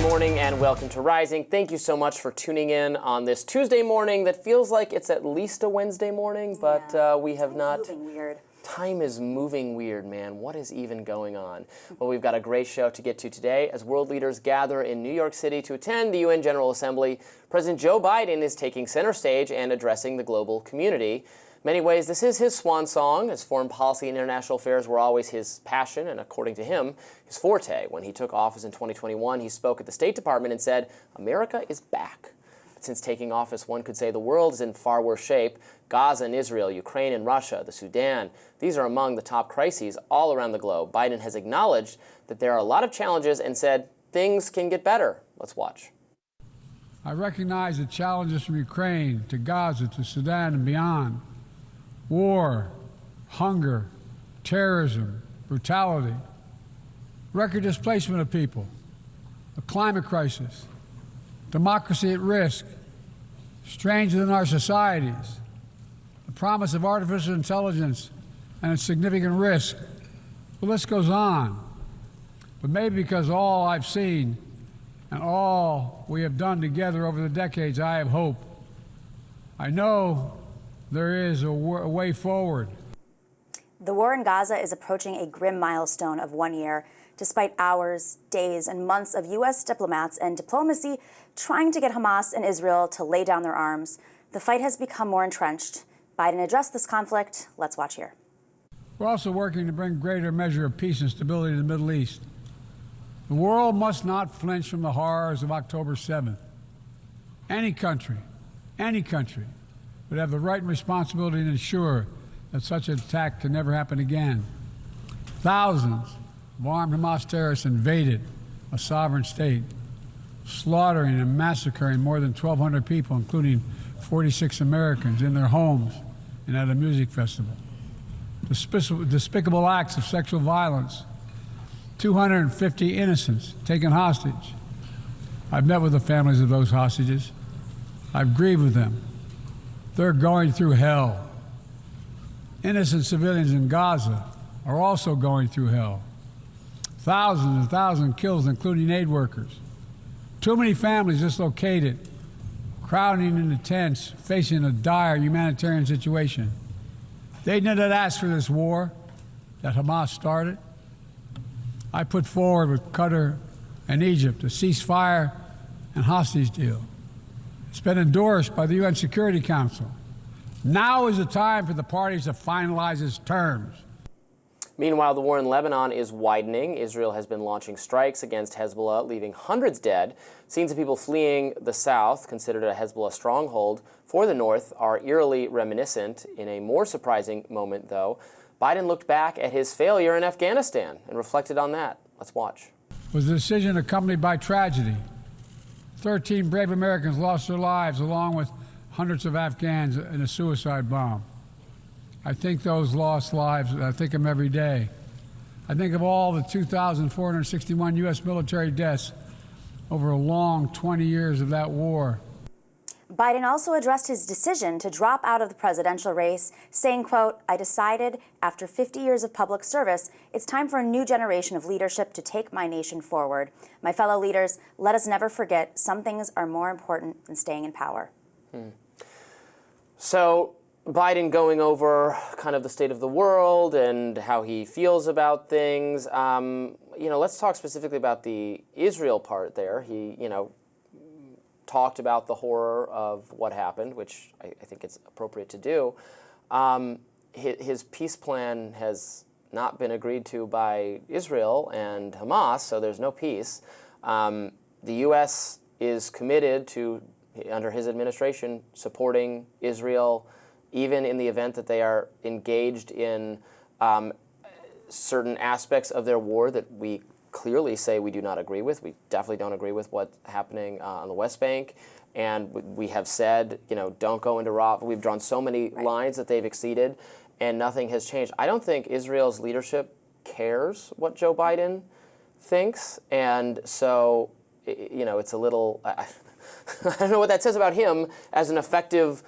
morning and welcome to Rising. Thank you so much for tuning in on this Tuesday morning that feels like it's at least a Wednesday morning, but we have not. Moving weird. Time is moving weird, man. What is even going on? Well, we've got a great show to get to today. As world leaders gather in New York City to attend the UN General Assembly, President Joe Biden is taking center stage and addressing the global community. In many ways, this is his swan song, as foreign policy and international affairs were always his passion and, according to him, his forte. When he took office in 2021, he spoke at the State Department and said, "America is back." Since taking office, one could say the world is in far worse shape. Gaza and Israel, Ukraine and Russia, the Sudan, these are among the top crises all around the globe. Biden has acknowledged that there are a lot of challenges and said things can get better. Let's watch. I recognize the challenges from Ukraine to Gaza to Sudan and beyond. War, hunger, terrorism, brutality, record displacement of people, a climate crisis, democracy at risk, strains within our societies, the promise of artificial intelligence and its significant risk. The list goes on. But maybe because all I've seen and all we have done together over the decades, I have hope. I know there is a way forward. The war in Gaza is approaching a grim milestone of 1 year, despite hours, days, and months of U.S. diplomats and diplomacy trying to get Hamas and Israel to lay down their arms. The fight has become more entrenched. Biden addressed this conflict. Let's watch here. We're also working to bring greater measure of peace and stability to the Middle East. The world must not flinch from the horrors of October 7th. Any country would have the right and responsibility to ensure that such an attack can never happen again. Thousands of armed Hamas terrorists invaded a sovereign state, slaughtering and massacring more than 1,200 people, including 46 Americans, in their homes and at a music festival. Despicable acts of sexual violence, 250 innocents taken hostage. I've met with the families of those hostages. I've grieved with them. They're going through hell. Innocent civilians in Gaza are also going through hell. Thousands and thousands killed, including aid workers. Too many families dislocated, crowding into tents, facing a dire humanitarian situation. They didn't ask for this war that Hamas started. I put forward with Qatar and Egypt a ceasefire and hostage deal. It's been endorsed by the UN Security Council. Now is the time for the parties to finalize its terms. Meanwhile, the war in Lebanon is widening. Israel has been launching strikes against Hezbollah, leaving hundreds dead. Scenes of people fleeing the south, considered a Hezbollah stronghold, for the north are eerily reminiscent. In a more surprising moment, though, Biden looked back at his failure in Afghanistan and reflected on that. Let's watch. Was a decision accompanied by tragedy. 13 brave Americans lost their lives, along with hundreds of Afghans, in a suicide bomb. I think those lost lives, I think of them every day. I think of all the 2,461 U.S. military deaths over a long 20 years of that war. Biden also addressed his decision to drop out of the presidential race, saying, quote, "I decided after 50 years of public service, it's time for a new generation of leadership to take my nation forward. My fellow leaders, let us never forget some things are more important than staying in power." So Biden going over kind of the state of the world and how he feels about things. Let's talk specifically about the Israel part there. He, talked about the horror of what happened, which I think it's appropriate to do. His peace plan has not been agreed to by Israel and Hamas, so there's no peace. The U.S. is committed to, under his administration, supporting Israel, even in the event that they are engaged in certain aspects of their war that we clearly say we do not agree with. We definitely don't agree with what's happening on the West Bank. And we have said, don't go into Rafah. We've drawn so many lines that they've exceeded, and nothing has changed. I don't think Israel's leadership cares what Joe Biden thinks. And so, it's a little, I don't know what that says about him as an effective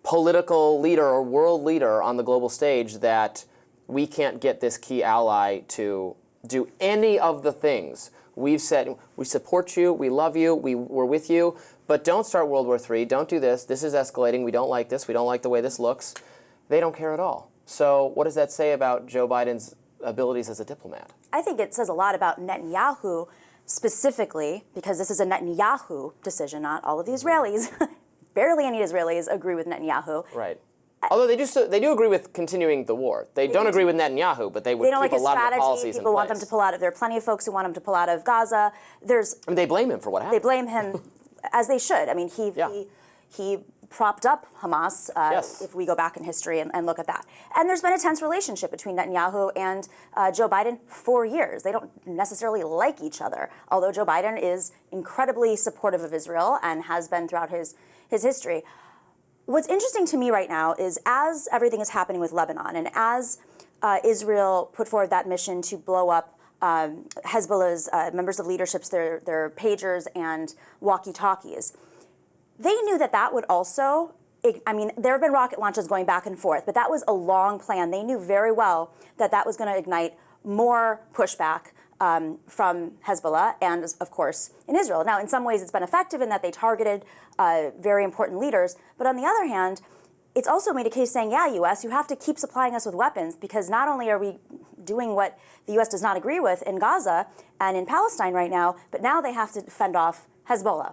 political leader or world leader on the global stage, that we can't get this key ally to do any of the things we've said, we support you, we love you, we're with you, but don't start World War III, don't do this, this is escalating, we don't like this, we don't like the way this looks. They don't care at all. So what does that say about Joe Biden's abilities as a diplomat? I think it says a lot about Netanyahu specifically, because this is a Netanyahu decision, not all of the Israelis. Barely any Israelis agree with Netanyahu. Right. Although they do agree with continuing the war. They don't agree with Netanyahu, but they would keep a lot of the policies in place. People want them to pull out of. There are plenty of folks who want him to pull out of Gaza. They blame him for what happened. They blame him, as they should. I mean, he propped up Hamas, if we go back in history and look at that. And there's been a tense relationship between Netanyahu and Joe Biden for years. They don't necessarily like each other, although Joe Biden is incredibly supportive of Israel and has been throughout his history. What's interesting to me right now is as everything is happening with Lebanon and as Israel put forward that mission to blow up Hezbollah's members of leaderships, their pagers and walkie-talkies, they knew that would also, I mean, there have been rocket launches going back and forth, but that was a long plan. They knew very well that was going to ignite more pushback from Hezbollah and, of course, in Israel. Now, in some ways, it's been effective in that they targeted very important leaders. But on the other hand, it's also made a case saying, yeah, U.S., you have to keep supplying us with weapons because not only are we doing what the U.S. does not agree with in Gaza and in Palestine right now, but now they have to fend off Hezbollah.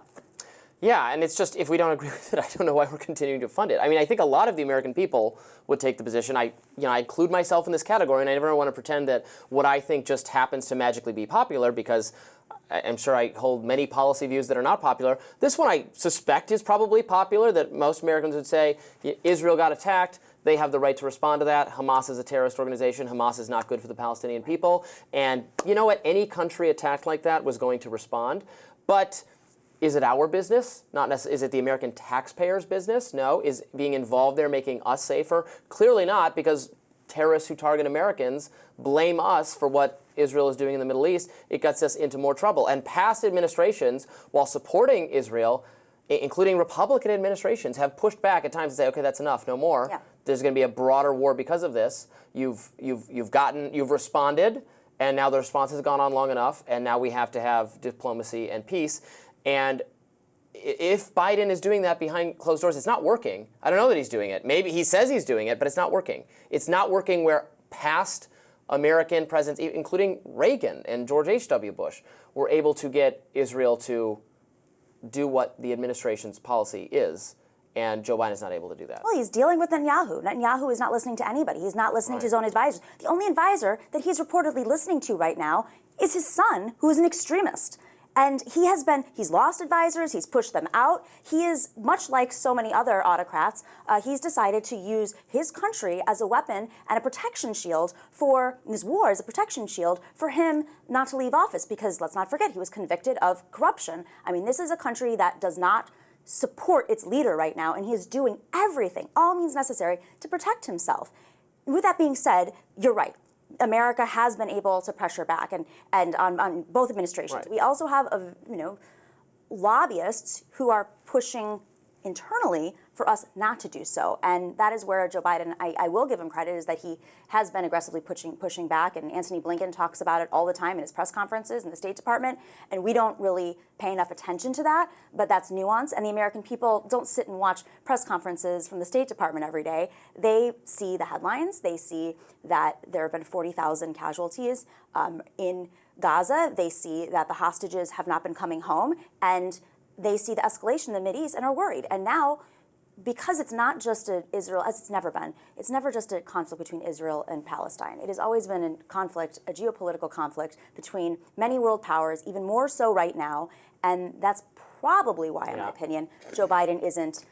Yeah, and it's just, if we don't agree with it, I don't know why we're continuing to fund it. I mean, I think a lot of the American people would take the position, I include myself in this category, and I never want to pretend that what I think just happens to magically be popular, because I'm sure I hold many policy views that are not popular. This one I suspect is probably popular, that most Americans would say, Israel got attacked, they have the right to respond to that. Hamas is a terrorist organization. Hamas is not good for the Palestinian people. And you know what? Any country attacked like that was going to respond. But is it our business? Not necessarily. Is it the American taxpayers' business? No. Is being involved there making us safer? Clearly not, because terrorists who target Americans blame us for what Israel is doing in the Middle East. It gets us into more trouble. And past administrations, while supporting Israel, including Republican administrations, have pushed back at times to say, okay, that's enough, no more. Yeah. There's going to be a broader war because of this. You've responded, and now the response has gone on long enough, and now we have to have diplomacy and peace. And if Biden is doing that behind closed doors, it's not working. I don't know that he's doing it. Maybe he says he's doing it, but it's not working. It's not working where past American presidents, including Reagan and George H.W. Bush, were able to get Israel to do what the administration's policy is, and Joe Biden is not able to do that. Well, he's dealing with Netanyahu. Netanyahu is not listening to anybody. He's not listening to his own advisors. The only advisor that he's reportedly listening to right now is his son, who is an extremist. And he's lost advisors, he's pushed them out. He is, much like so many other autocrats, he's decided to use his country as a weapon and a protection shield this war as a protection shield for him not to leave office, because let's not forget, he was convicted of corruption. I mean, this is a country that does not support its leader right now, and he is doing everything, all means necessary, to protect himself. With that being said, you're right. America has been able to pressure back and on both administrations. Right. We also have lobbyists who are pushing internally for us not to do so. And that is where Joe Biden, I will give him credit, is that he has been aggressively pushing back. And Antony Blinken talks about it all the time in his press conferences in the State Department. And we don't really pay enough attention to that, but that's nuance. And the American people don't sit and watch press conferences from the State Department every day. They see the headlines. They see that there have been 40,000 casualties in Gaza. They see that the hostages have not been coming home. And they see the escalation in the Mideast and are worried. And now, because it's not just Israel, as it's never been, it's never just a conflict between Israel and Palestine. It has always been a conflict, a geopolitical conflict between many world powers, even more so right now. And that's probably why, in my opinion, Joe Biden isn't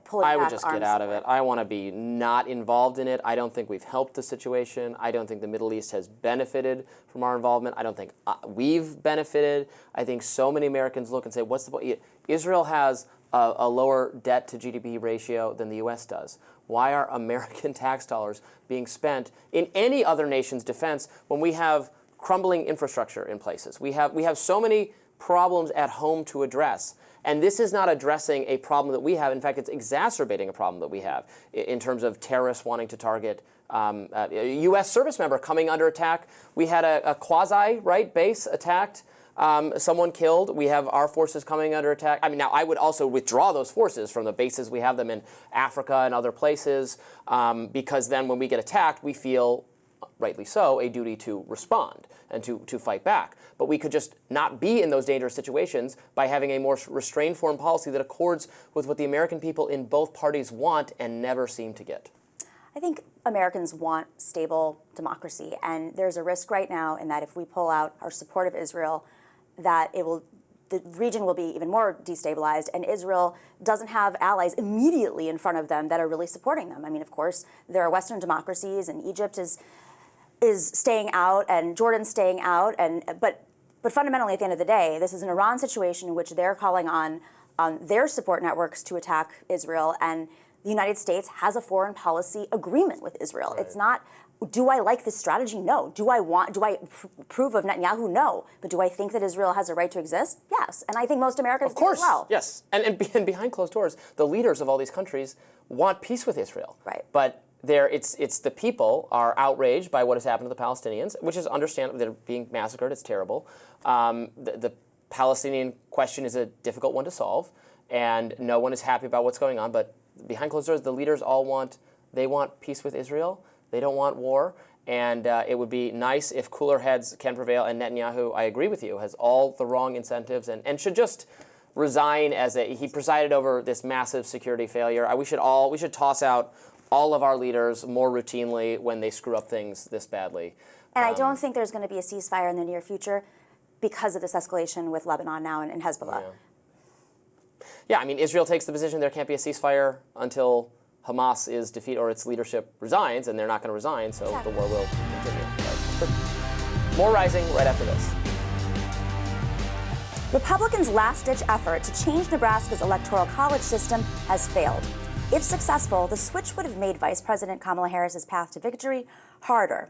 pulling back. I would just get out of it. I want to be not involved in it. I don't think we've helped the situation. I don't think the Middle East has benefited from our involvement. I don't think we've benefited. I think so many Americans look and say, what's the point? Israel has a lower debt to GDP ratio than the U.S. does. Why are American tax dollars being spent in any other nation's defense when we have crumbling infrastructure in places? We have so many problems at home to address. And this is not addressing a problem that we have. In fact, it's exacerbating a problem that we have in terms of terrorists wanting to target a U.S. service member coming under attack. We had a quasi-base attacked someone killed. We have our forces coming under attack. I mean, now I would also withdraw those forces from the bases. We have them in Africa and other places because then when we get attacked, we feel, rightly so, a duty to respond and to fight back. But we could just not be in those dangerous situations by having a more restrained foreign policy that accords with what the American people in both parties want and never seem to get. I think Americans want stable democracy, and there's a risk right now in that if we pull out our support of Israel, that the region will be even more destabilized, and Israel doesn't have allies immediately in front of them that are really supporting them. I mean, of course, there are Western democracies, and Egypt is staying out, and Jordan's staying out, but fundamentally, at the end of the day, this is an Iran situation in which they're calling on their support networks to attack Israel, and the United States has a foreign policy agreement with Israel. Right. It's not, do I like this strategy? No. Do I approve of Netanyahu? No. But do I think that Israel has a right to exist? Yes. And I think most Americans do as well. Yes. And behind closed doors, the leaders of all these countries want peace with Israel. Right. But it's the people are outraged by what has happened to the Palestinians, which is understandable. They're being massacred. It's terrible. The Palestinian question is a difficult one to solve, and no one is happy about what's going on. But behind closed doors, the leaders all want peace with Israel. They don't want war. And it would be nice if cooler heads can prevail. And Netanyahu, I agree with you, has all the wrong incentives and should just resign he presided over this massive security failure. We should toss out all of our leaders more routinely when they screw up things this badly. And I don't think there's going to be a ceasefire in the near future because of this escalation with Lebanon now and Hezbollah. Yeah, I mean, Israel takes the position there can't be a ceasefire until Hamas is defeated or its leadership resigns, and they're not going to resign, so the war will continue. But more Rising right after this. Republicans' last-ditch effort to change Nebraska's electoral college system has failed. If successful, the switch would have made Vice President Kamala Harris's path to victory harder.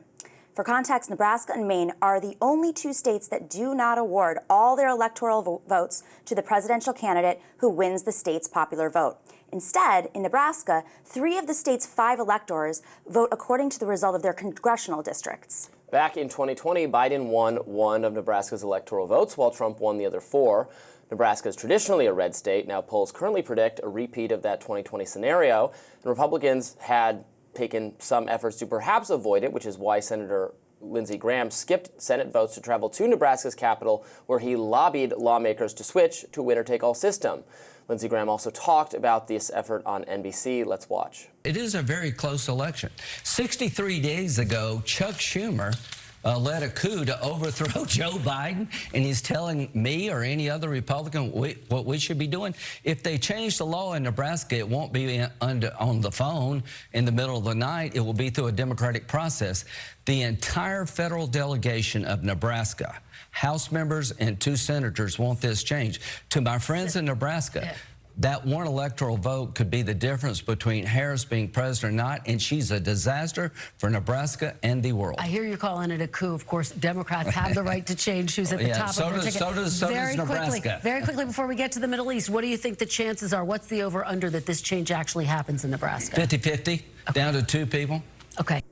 For context, Nebraska and Maine are the only two states that do not award all their electoral votes to the presidential candidate who wins the state's popular vote. Instead, in Nebraska, 3 of the state's 5 electors vote according to the result of their congressional districts. Back in 2020, Biden won 1 of Nebraska's electoral votes, while Trump won the other 4. Nebraska is traditionally a red state. Now polls currently predict a repeat of that 2020 scenario. And Republicans had taken some efforts to perhaps avoid it, which is why Senator Lindsey Graham skipped Senate votes to travel to Nebraska's capital, where he lobbied lawmakers to switch to a winner-take-all system. Lindsey Graham also talked about this effort on NBC. Let's watch. It is a very close election. 63 days ago, Chuck Schumer led a coup to overthrow Joe Biden, and he's telling me or any other Republican what we should be doing. If they change the law in Nebraska, it won't be on the phone in the middle of the night. It will be through a democratic process. The entire federal delegation of Nebraska, House members and 2 senators, want this change. To my friends in Nebraska, that one electoral vote could be the difference between Harris being president or not, and she's a disaster for Nebraska and the world. I hear you're calling it a coup. Of course, Democrats have the right to change who's at the top of their ticket. So does Nebraska. Very quickly, before we get to the Middle East, what do you think the chances are? What's the over-under that this change actually happens in Nebraska? 50-50, down to 2 people. Okay.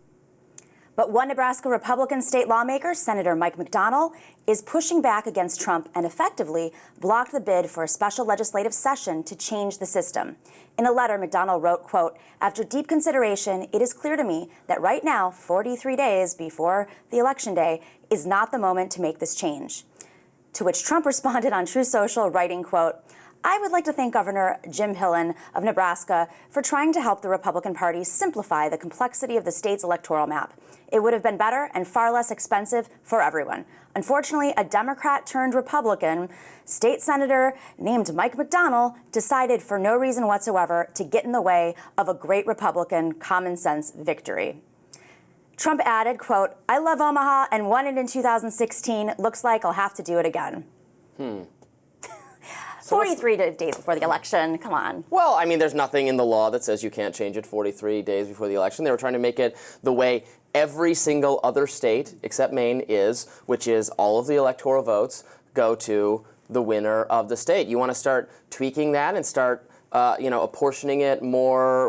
But one Nebraska Republican state lawmaker, Senator Mike McDonnell, is pushing back against Trump and effectively blocked the bid for a special legislative session to change the system. In a letter, McDonnell wrote, quote, "After deep consideration, it is clear to me that right now, 43 days before the election day, is not the moment to make this change." To which Trump responded on Truth Social, writing, quote, "I would like to thank Governor Jim Hillen of Nebraska for trying to help the Republican Party simplify the complexity of the state's electoral map. It would have been better and far less expensive for everyone. Unfortunately, a Democrat-turned-Republican state senator named Mike McDonnell decided for no reason whatsoever to get in the way of a great Republican common-sense victory." Trump added, quote, "I love Omaha and won it in 2016. Looks like I'll have to do it again." 43 days before the election. Come on. Well, I mean, there's nothing in the law that says you can't change it 43 days before the election. They were trying to make it the way every single other state except Maine is, which is all of the electoral votes go to the winner of the state. You want to start tweaking that and start apportioning it more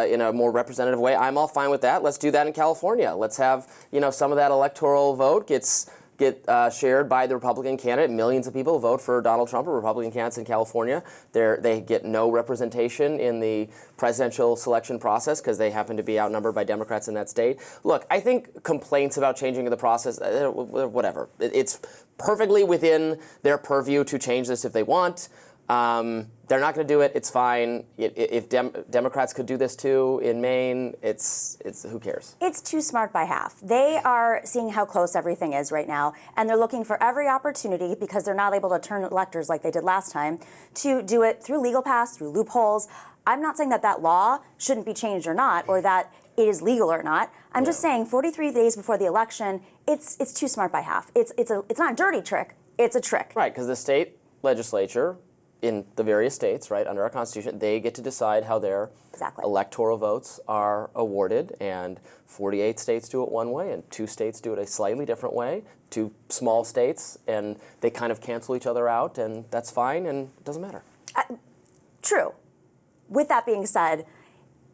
in a more representative way. I'm all fine with that. Let's do that in California. Let's have, some of that electoral vote gets get shared by the Republican candidate. Millions of people vote for Donald Trump or Republican candidates in California. They get no representation in the presidential selection process because they happen to be outnumbered by Democrats in that state. Look, I think complaints about changing the process, whatever. It's perfectly within their purview to change this if they want. They're not going to do it. It's fine. If Democrats could do this too in Maine, it's who cares? It's too smart by half. They are seeing how close everything is right now, and they're looking for every opportunity, because they're not able to turn electors like they did last time, to do it through legal paths, through loopholes. I'm not saying that law shouldn't be changed or not, or that it is legal or not. I'm just saying 43 days before the election, it's too smart by half. It's not a dirty trick. It's a trick. Right, because the state legislature in the various states, right, under our Constitution, they get to decide how their electoral votes are awarded, and 48 states do it one way, and 2 states do it a slightly different way, 2 small states, and they kind of cancel each other out, and that's fine, and it doesn't matter. True. With that being said,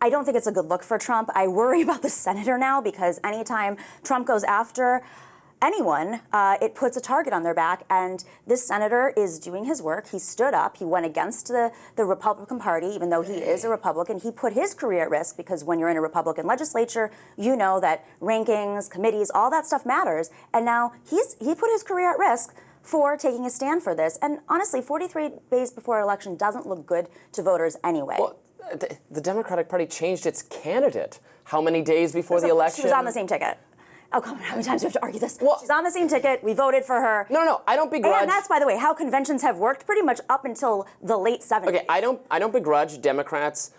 I don't think it's a good look for Trump. I worry about the senator now, because anytime Trump goes after anyone, it puts a target on their back, and this senator is doing his work. He stood up. He went against the Republican Party, even though he is a Republican. He put his career at risk, because when you're in a Republican legislature, you know that rankings, committees, all that stuff matters. And now he put his career at risk for taking a stand for this. And honestly, 43 days before election doesn't look good to voters anyway. Well, the Democratic Party changed its candidate how many days before the election? She was on the same ticket. Oh, come on, how many times do we have to argue this? Well, she's on the same ticket. We voted for her. No, I don't begrudge. And that's, by the way, how conventions have worked pretty much up until the late 70s. Okay, I don't begrudge Democrats.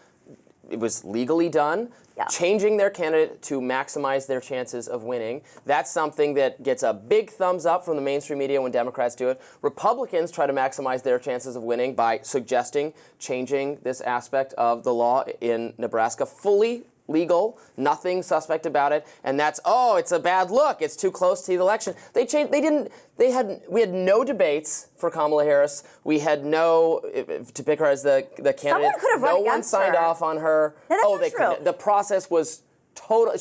It was legally done. Changing their candidate to maximize their chances of winning. That's something that gets a big thumbs up from the mainstream media when Democrats do it. Republicans try to maximize their chances of winning by suggesting changing this aspect of the law in Nebraska. Fully legal, nothing suspect about it, and that's, it's a bad look, it's too close to the election. We had no debates for Kamala Harris. We had to pick her as the candidate. Someone could have run against her. No one signed off on her. No, that's not true. The process was total.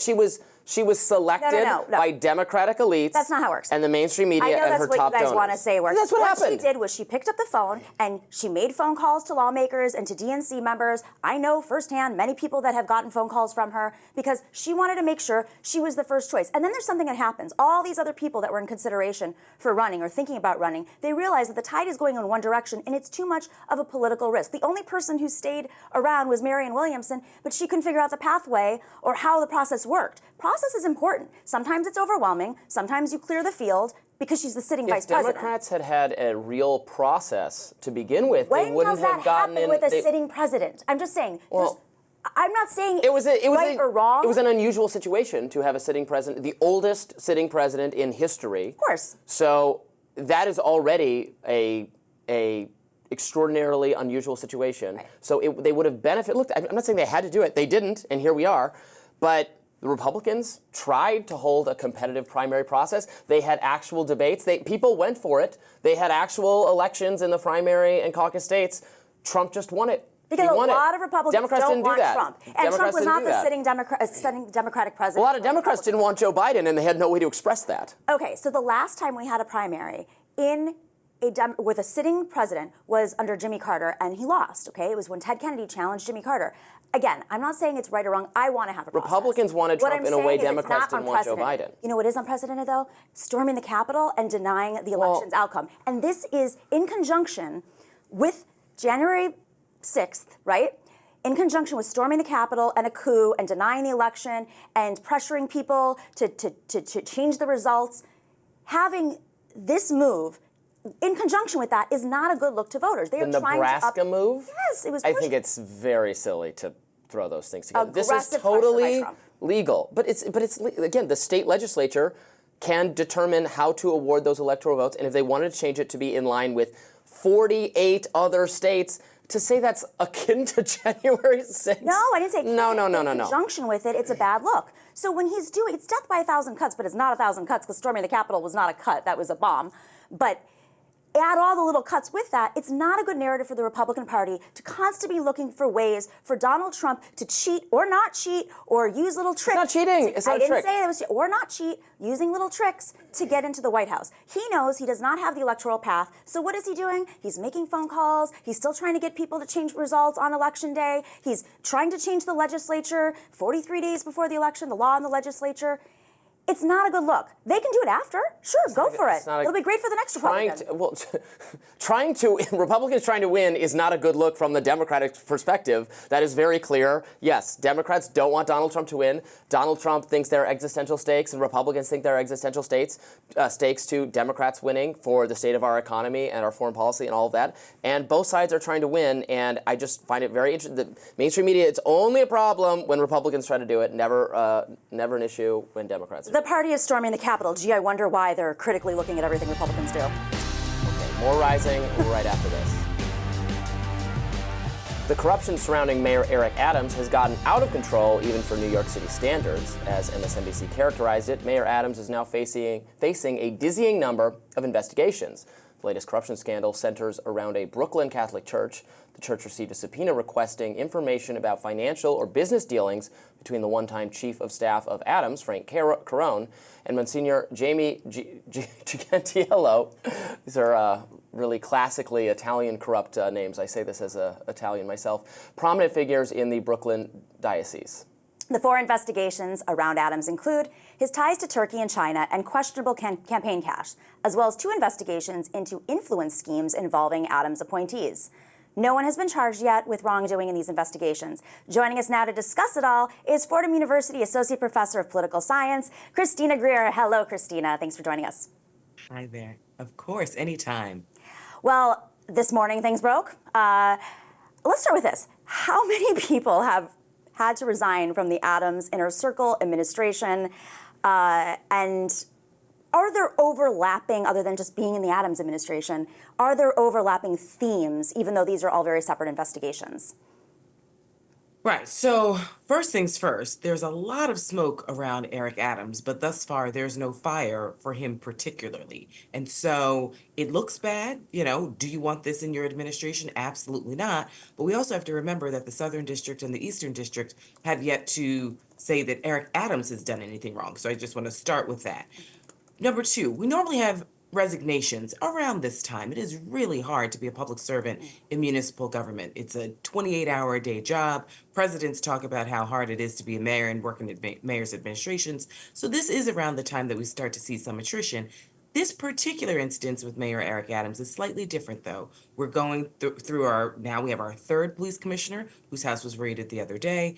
She was selected by Democratic elites. That's not how it works. And the mainstream media and her top donors. I know that's what you guys want to say works. That's what happened. What she did was she picked up the phone and she made phone calls to lawmakers and to DNC members. I know firsthand many people that have gotten phone calls from her, because she wanted to make sure she was the first choice. And then there's something that happens. All these other people that were in consideration for running or thinking about running, they realize that the tide is going in one direction and it's too much of a political risk. The only person who stayed around was Marianne Williamson, but she couldn't figure out the pathway or how the process worked. Process is important. Sometimes it's overwhelming. Sometimes you clear the field, because she's the sitting vice president. If Democrats had a real process to begin with, they wouldn't have gotten in. When does that happen with a sitting president? I'm just saying. I'm not saying it was right or wrong. It was an unusual situation to have a sitting president, the oldest sitting president in history. Of course. So that is already a extraordinarily unusual situation. Right. So they would have benefited. Look, I'm not saying they had to do it. They didn't, and here we are. But the Republicans tried to hold a competitive primary process. They had actual debates. People went for it. They had actual elections in the primary and caucus states. Trump just won it. Because a lot of Republicans Democrats don't didn't want do that. Trump. And Trump was not the sitting Democratic president. A lot of Democrats didn't want Joe Biden, and they had no way to express that. Okay, so the last time we had a primary with a sitting president was under Jimmy Carter, and he lost, okay? It was when Ted Kennedy challenged Jimmy Carter. Again, I'm not saying it's right or wrong. I want to have a process. Republicans wanted Trump in a way Democrats didn't want Joe Biden. You know what is unprecedented, though? Storming the Capitol and denying the election's outcome. And this is in conjunction with January 6th, right? In conjunction with storming the Capitol and a coup and denying the election and pressuring people to change the results. Having this move in conjunction with that is not a good look to voters. They are the trying Nebraska move? Yes, it was I think it's very silly to throw those things together. Aggressive this is totally legal. But it's again, the state legislature can determine how to award those electoral votes, and if they wanted to change it to be in line with 48 other states, to say that's akin to January 6th. No, I didn't say no. In conjunction with it, it's a bad look. So when he's doing, it's death by 1,000 cuts, but it's not 1,000 cuts, because storming the Capitol was not a cut, that was a bomb. But add all the little cuts with that, it's not a good narrative for the Republican Party to constantly be looking for ways for Donald Trump to cheat or not cheat or use little tricks. It's not cheating. It's not a trick. I didn't say it was or not cheat, using little tricks to get into the White House. He knows he does not have the electoral path. So what is he doing? He's making phone calls. He's still trying to get people to change results on Election Day. He's trying to change the legislature 43 days before the election, the law in the legislature. It's not a good look. They can do it after. Sure, go for it. It'll be great for the next Republican. Republicans trying to win is not a good look from the Democratic perspective. That is very clear. Yes, Democrats don't want Donald Trump to win. Donald Trump thinks there are existential stakes, and Republicans think there are existential stakes to Democrats winning for the state of our economy and our foreign policy and all of that. And both sides are trying to win, and I just find it very interesting. The mainstream media, it's only a problem when Republicans try to do it, never an issue when Democrats do it. The party is storming the Capitol. Gee, I wonder why they're critically looking at everything Republicans do. Okay, more Rising right after this. The corruption surrounding Mayor Eric Adams has gotten out of control, even for New York City standards. As MSNBC characterized it, Mayor Adams is now facing a dizzying number of investigations. The latest corruption scandal centers around a Brooklyn Catholic church. The church received a subpoena requesting information about financial or business dealings between the one-time chief of staff of Adams, Frank Carone, and Monsignor Jamie Gigantiello. These are really classically Italian corrupt names. I say this as an Italian myself. Prominent figures in the Brooklyn diocese. The 4 investigations around Adams include his ties to Turkey and China and questionable campaign cash, as well as 2 investigations into influence schemes involving Adams appointees. No one has been charged yet with wrongdoing in these investigations. Joining us now to discuss it all is Fordham University Associate Professor of Political Science, Christina Greer. Hello, Christina. Thanks for joining us. Hi there. Of course, anytime. Well, this morning things broke. Let's start with this. How many people have had to resign from the Adams Inner Circle administration? And are there overlapping, other than just being in the Adams administration, are there overlapping themes, even though these are all very separate investigations? Right. So first things first, there's a lot of smoke around Eric Adams, but thus far there's no fire for him particularly. And so it looks bad. You know, do you want this in your administration? Absolutely not. But we also have to remember that the Southern District and the Eastern District have yet to say that Eric Adams has done anything wrong. So I just want to start with that. Number 2, we normally have resignations around this time. It is really hard to be a public servant in municipal government. It's a 28-hour-a-day job. Presidents talk about how hard it is to be a mayor and work in mayor's administrations. So this is around the time that we start to see some attrition. This particular instance with Mayor Eric Adams is slightly different, though. We're going through now we have our 3rd police commissioner, whose house was raided the other day.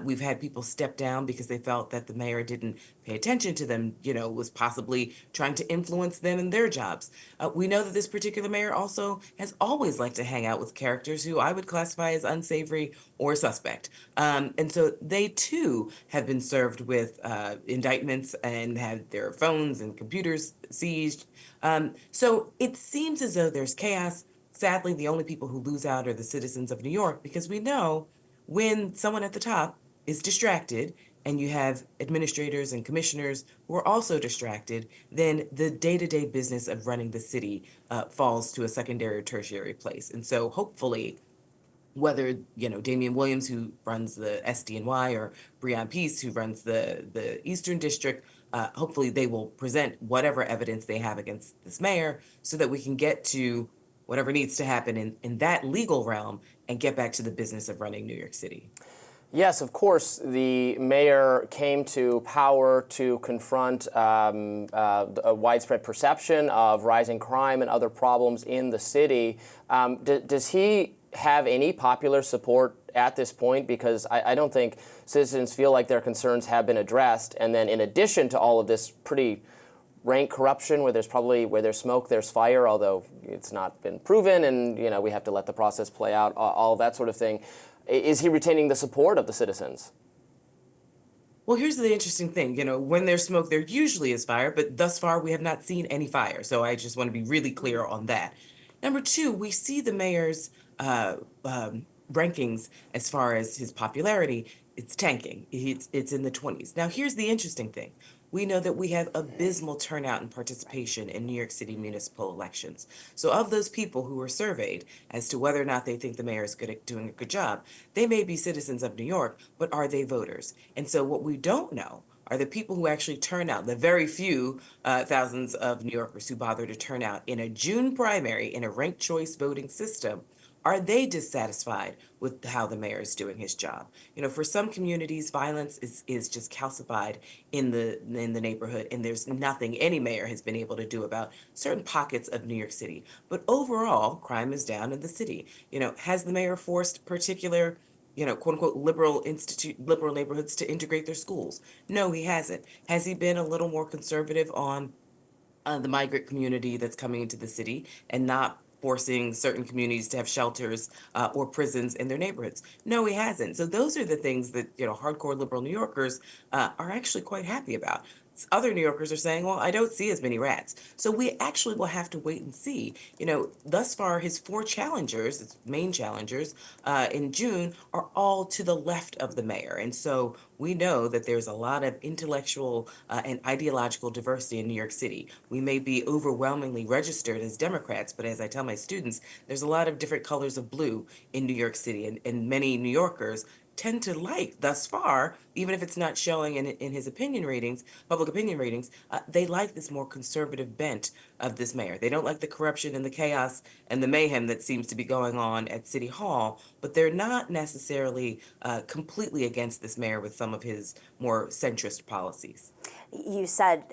We've had people step down because they felt that the mayor didn't pay attention to them, was possibly trying to influence them in their jobs. We know that this particular mayor also has always liked to hang out with characters who I would classify as unsavory or suspect. And so they, too, have been served with indictments and had their phones and computers seized. So it seems as though there's chaos. Sadly, the only people who lose out are the citizens of New York, because we know when someone at the top is distracted and you have administrators and commissioners who are also distracted, then the day-to-day business of running the city falls to a secondary or tertiary place. And so hopefully, whether, Damian Williams, who runs the SDNY, or Breon Peace, who runs the Eastern District, hopefully they will present whatever evidence they have against this mayor so that we can get to whatever needs to happen in that legal realm and get back to the business of running New York City. Yes, of course, the mayor came to power to confront a widespread perception of rising crime and other problems in the city. Does he have any popular support at this point? Because I don't think citizens feel like their concerns have been addressed. And then in addition to all of this pretty rank corruption, where there's smoke, there's fire, although it's not been proven, and we have to let the process play out, all that sort of thing. Is he retaining the support of the citizens? Well, here's the interesting thing. When there's smoke, there usually is fire, but thus far we have not seen any fire. So I just want to be really clear on that. Number 2, we see the mayor's rankings as far as his popularity. It's tanking. It's in the 20s. Now, here's the interesting thing. we know that we have abysmal turnout and participation in New York City municipal elections. So of those people who were surveyed as to whether or not they think the mayor is good at doing a good job, they may be citizens of New York, but are they voters? And so what we don't know are the people who actually turn out, the very few thousands of New Yorkers who bother to turn out in a June primary in a ranked choice voting system. Are they dissatisfied with how the mayor is doing his job? You know, for some communities, violence is just calcified in the neighborhood, and there's nothing any mayor has been able to do about certain pockets of New York City. But overall, crime is down in the city. You know, has the mayor forced particular, you know, quote unquote liberal neighborhoods to integrate their schools? No, he hasn't. Has he been a little more conservative on the migrant community that's coming into the city and not forcing certain communities to have shelters or prisons in their neighborhoods? No, he hasn't. So those are the things that, you know, hardcore liberal New Yorkers are actually quite happy about. Other New Yorkers are saying, well, I don't see as many rats. So we actually will have to wait and see. You know, thus far, his four challengers, his main challengers in June, are all to the left of the mayor. And so we know that there's a lot of intellectual and ideological diversity in New York City. We may be overwhelmingly registered as Democrats, but as I tell my students, there's a lot of different colors of blue in New York City, and many New Yorkers tend to like thus far, even if it's not showing in his opinion ratings, public opinion ratings, they like this more conservative bent of this mayor. They don't like the corruption and the chaos and the mayhem that seems to be going on at City Hall, but they're not necessarily completely against this mayor with some of his more centrist policies. You said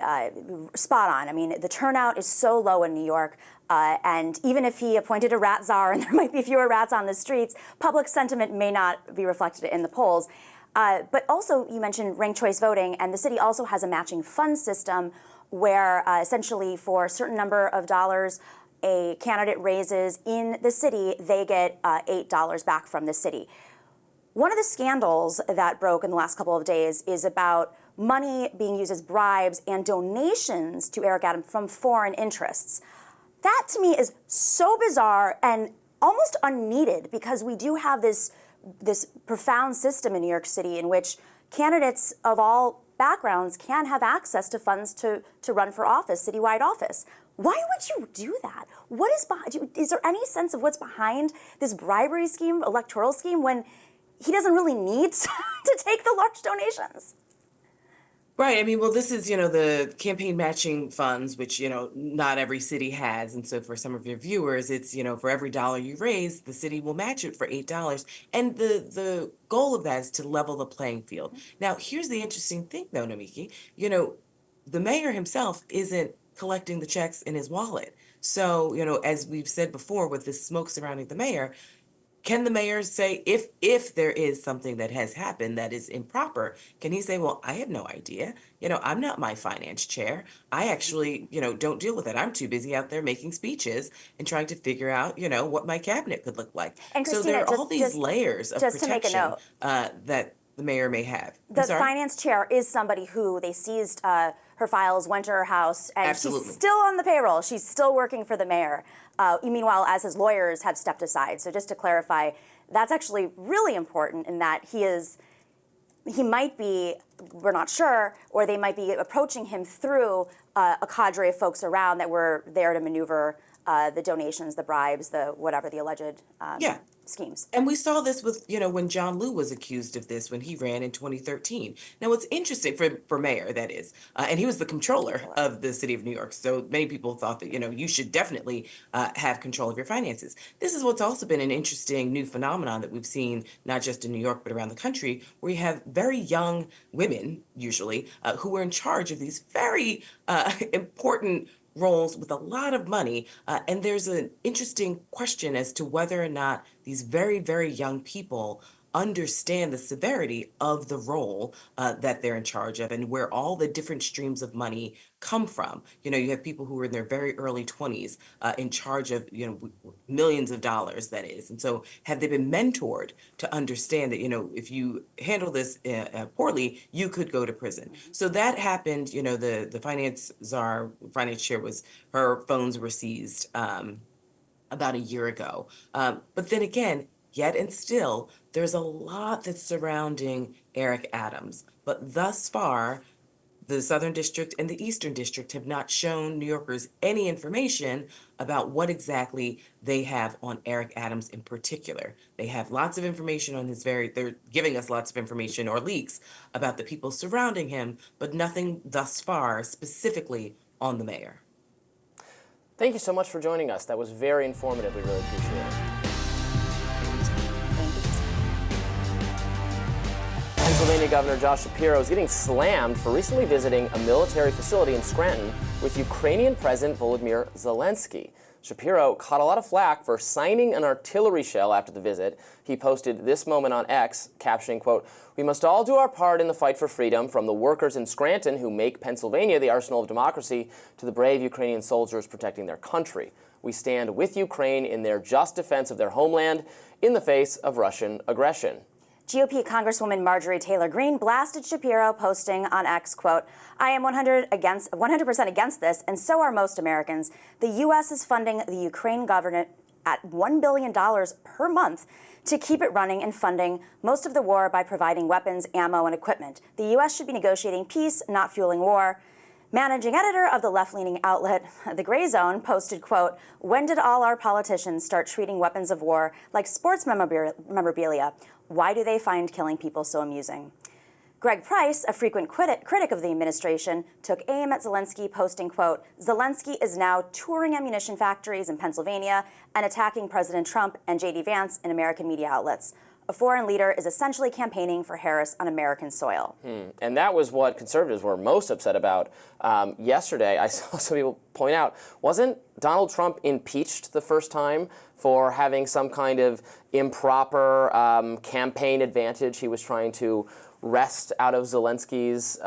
spot on. I mean, the turnout is so low in New York. And even if he appointed a rat czar and there might be fewer rats on the streets, public sentiment may not be reflected in the polls. But also, you mentioned ranked choice voting, and the city also has a matching fund system where essentially for a certain number of dollars a candidate raises in the city, they get $8 back from the city. One of the scandals that broke in the last couple of days is about money being used as bribes and donations to Eric Adams from foreign interests. That to me is so bizarre and almost unneeded, because we do have this profound system in New York City in which candidates of all backgrounds can have access to funds to run for office, citywide office. Why would you do that? What is behind? Is there any sense of what's behind this bribery scheme, electoral scheme, when he doesn't really need to take the large donations? Right. I mean, well, this is, you know, the campaign matching funds, which, you know, not every city has. And so for some of your viewers, it's, you know, for every dollar you raise, the city will match it for $8. And the goal of that is to level the playing field. Now, here's the interesting thing, though, Namiki. You know, the mayor himself isn't collecting the checks in his wallet. So, you know, as we've said before, with this smoke surrounding the mayor, can the mayor say, if there is something that has happened that is improper, can he say, well, I had no idea. You know, I'm not my finance chair. I actually, you know, don't deal with it. I'm too busy out there making speeches and trying to figure out, you know, what my cabinet could look like. And So Christina, there are all these layers of just to make a protection note, that the mayor may have. I'm the sorry? finance chair is somebody who they seized her files, went to her house, and Absolutely. she's still on the payroll. She's still working for the mayor. Meanwhile, as his lawyers have stepped aside. So just to clarify, that's actually really important in that he might be, we're not sure, or they might be approaching him through a cadre of folks around that were there to maneuver the donations, the bribes, the whatever, the alleged Yeah. schemes. And we saw this with, you know, when John Liu was accused of this when he ran in 2013. Now, what's interesting for mayor, that is, and he was the controller of the city of New York. So many people thought that, you know, you should definitely have control of your finances. This is what's also been an interesting new phenomenon that we've seen, not just in New York, but around the country, where you have very young women, usually, who are in charge of these very important roles with a lot of money. And there's an interesting question as to whether or not these very, very young people understand the severity of the role that they're in charge of and where all the different streams of money come from. You know, you have people who are in their very early 20s in charge of, you know, millions of dollars, that is. And so have they been mentored to understand that, you know, if you handle this poorly, you could go to prison. So that happened, you know, the finance chair her phones were seized about a year ago. But then again, yet and still, there's a lot that's surrounding Eric Adams. But thus far, the Southern District and the Eastern District have not shown New Yorkers any information about what exactly they have on Eric Adams in particular. They have lots of information on they're giving us lots of information or leaks about the people surrounding him, but nothing thus far specifically on the mayor. Thank you so much for joining us. That was very informative. We really appreciate it. Pennsylvania Governor Josh Shapiro is getting slammed for recently visiting a military facility in Scranton with Ukrainian President Volodymyr Zelensky. Shapiro caught a lot of flack for signing an artillery shell after the visit. He posted this moment on X, captioning, quote, "We must all do our part in the fight for freedom, from the workers in Scranton who make Pennsylvania the arsenal of democracy to the brave Ukrainian soldiers protecting their country. We stand with Ukraine in their just defense of their homeland in the face of Russian aggression." GOP Congresswoman Marjorie Taylor Greene blasted Shapiro, posting on X, quote, "I am 100% against this, and so are most Americans. The U.S. is funding the Ukraine government at $1 billion per month to keep it running and funding most of the war by providing weapons, ammo, and equipment. The U.S. should be negotiating peace, not fueling war." Managing editor of the left-leaning outlet The Gray Zone posted, quote, "When did all our politicians start treating weapons of war like sports memorabilia? Why do they find killing people so amusing?" Greg Price, a frequent critic of the administration, took aim at Zelensky, posting, quote, "Zelensky is now touring ammunition factories in Pennsylvania and attacking President Trump and J.D. Vance in American media outlets. A foreign leader is essentially campaigning for Harris on American soil." And that was what conservatives were most upset about yesterday. I saw some people point out, wasn't Donald Trump impeached the first time for having some kind of improper campaign advantage he was trying to wrest out of Zelensky's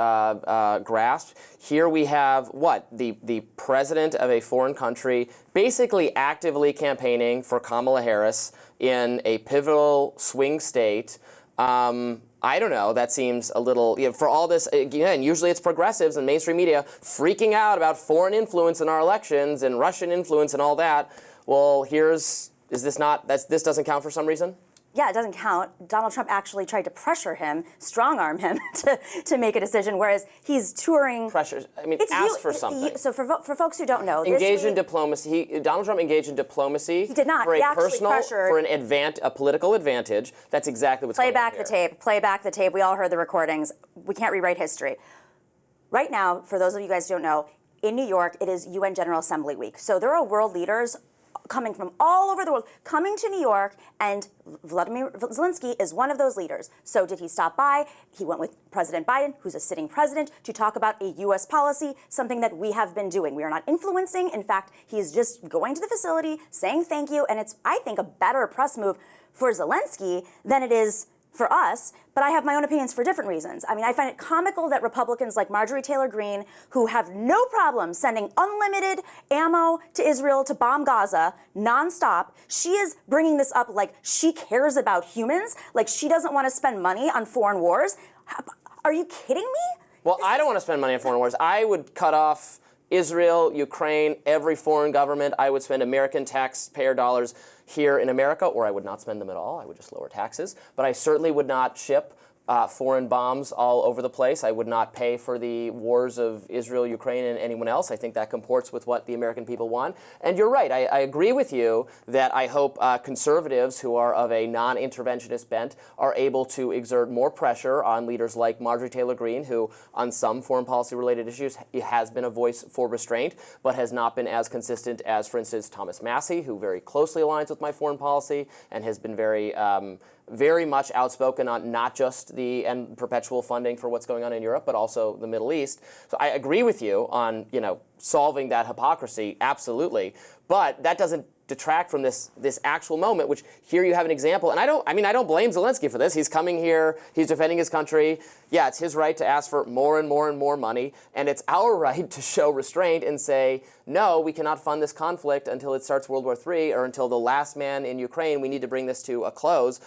grasp? Here we have the president of a foreign country basically actively campaigning for Kamala Harris in a pivotal swing state. I don't know, that seems a little, for all this, again, usually it's progressives and mainstream media freaking out about foreign influence in our elections and Russian influence and all that. Well, this doesn't count for some reason? Yeah, it doesn't count. Donald Trump actually tried to pressure him, strong-arm him to make a decision, whereas he's touring... Pressure, ask for something. So for folks who don't know... Engage in diplomacy. Donald Trump engaged in diplomacy. He did not. For He a actually personal, pressured... for a political advantage. That's exactly what's going on here. Play back the tape. We all heard the recordings. We can't rewrite history. Right now, for those of you guys who don't know, in New York, it is UN General Assembly Week. So there are world leaders coming from all over the world, coming to New York, and Volodymyr Zelensky is one of those leaders. So did he stop by? He went with President Biden, who's a sitting president, to talk about a U.S. policy, something that we have been doing. We are not influencing. In fact, he is just going to the facility, saying thank you, and it's, I think, a better press move for Zelensky than it is for us, but I have my own opinions for different reasons. I find it comical that Republicans like Marjorie Taylor Greene, who have no problem sending unlimited ammo to Israel to bomb Gaza nonstop, she is bringing this up like she cares about humans, like she doesn't want to spend money on foreign wars. Are you kidding me? Well, I don't want to spend money on foreign wars. I would cut off Israel, Ukraine, every foreign government. I would spend American taxpayer dollars here in America, or I would not spend them at all. I would just lower taxes. But I certainly would not ship foreign bombs all over the place. I would not pay for the wars of Israel, Ukraine, and anyone else. I think that comports with what the American people want. And you're right. I agree with you that I hope conservatives who are of a non-interventionist bent are able to exert more pressure on leaders like Marjorie Taylor Greene, who on some foreign policy-related issues has been a voice for restraint, but has not been as consistent as, for instance, Thomas Massie, who very closely aligns with my foreign policy and has been very much outspoken on not just the perpetual funding for what's going on in Europe, but also the Middle East. So I agree with you on, solving that hypocrisy, absolutely. But that doesn't detract from this actual moment, which here you have an example. And I don't blame Zelensky for this. He's coming here, he's defending his country. Yeah, it's his right to ask for more and more and more money. And it's our right to show restraint and say, no, we cannot fund this conflict until it starts World War III or until the last man in Ukraine. We need to bring this to a close.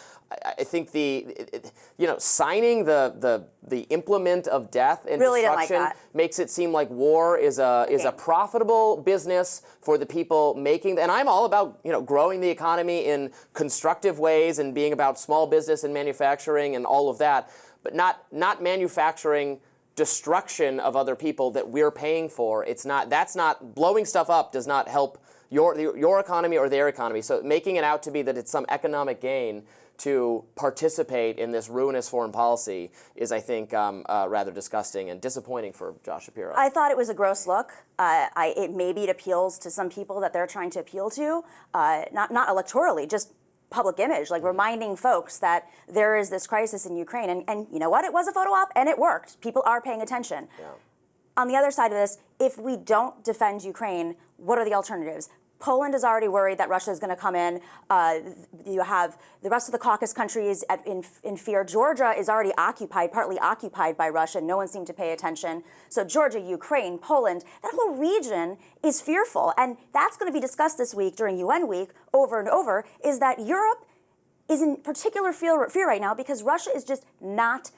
I think signing the implement of death and really destruction makes it seem like war is a profitable business for the people making. And I'm all about growing the economy in constructive ways and being about small business and manufacturing and all of that, but not manufacturing destruction of other people that we're paying for. That's not blowing stuff up does not help your economy or their economy. So making it out to be that it's some economic gain to participate in this ruinous foreign policy is, I think, rather disgusting and disappointing for Josh Shapiro. I thought it was a gross look. Maybe it appeals to some people that they're trying to appeal to, not electorally, just public image, like reminding folks that there is this crisis in Ukraine. And you know what? It was a photo op and it worked. People are paying attention. Yeah. On the other side of this, if we don't defend Ukraine, what are the alternatives? Poland is already worried that Russia is going to come in. You have the rest of the Caucasus countries in fear. Georgia is already partly occupied by Russia. No one seemed to pay attention. So Georgia, Ukraine, Poland, that whole region is fearful. And that's going to be discussed this week during UN week over and over, is that Europe is in particular fear right now because Russia is just not,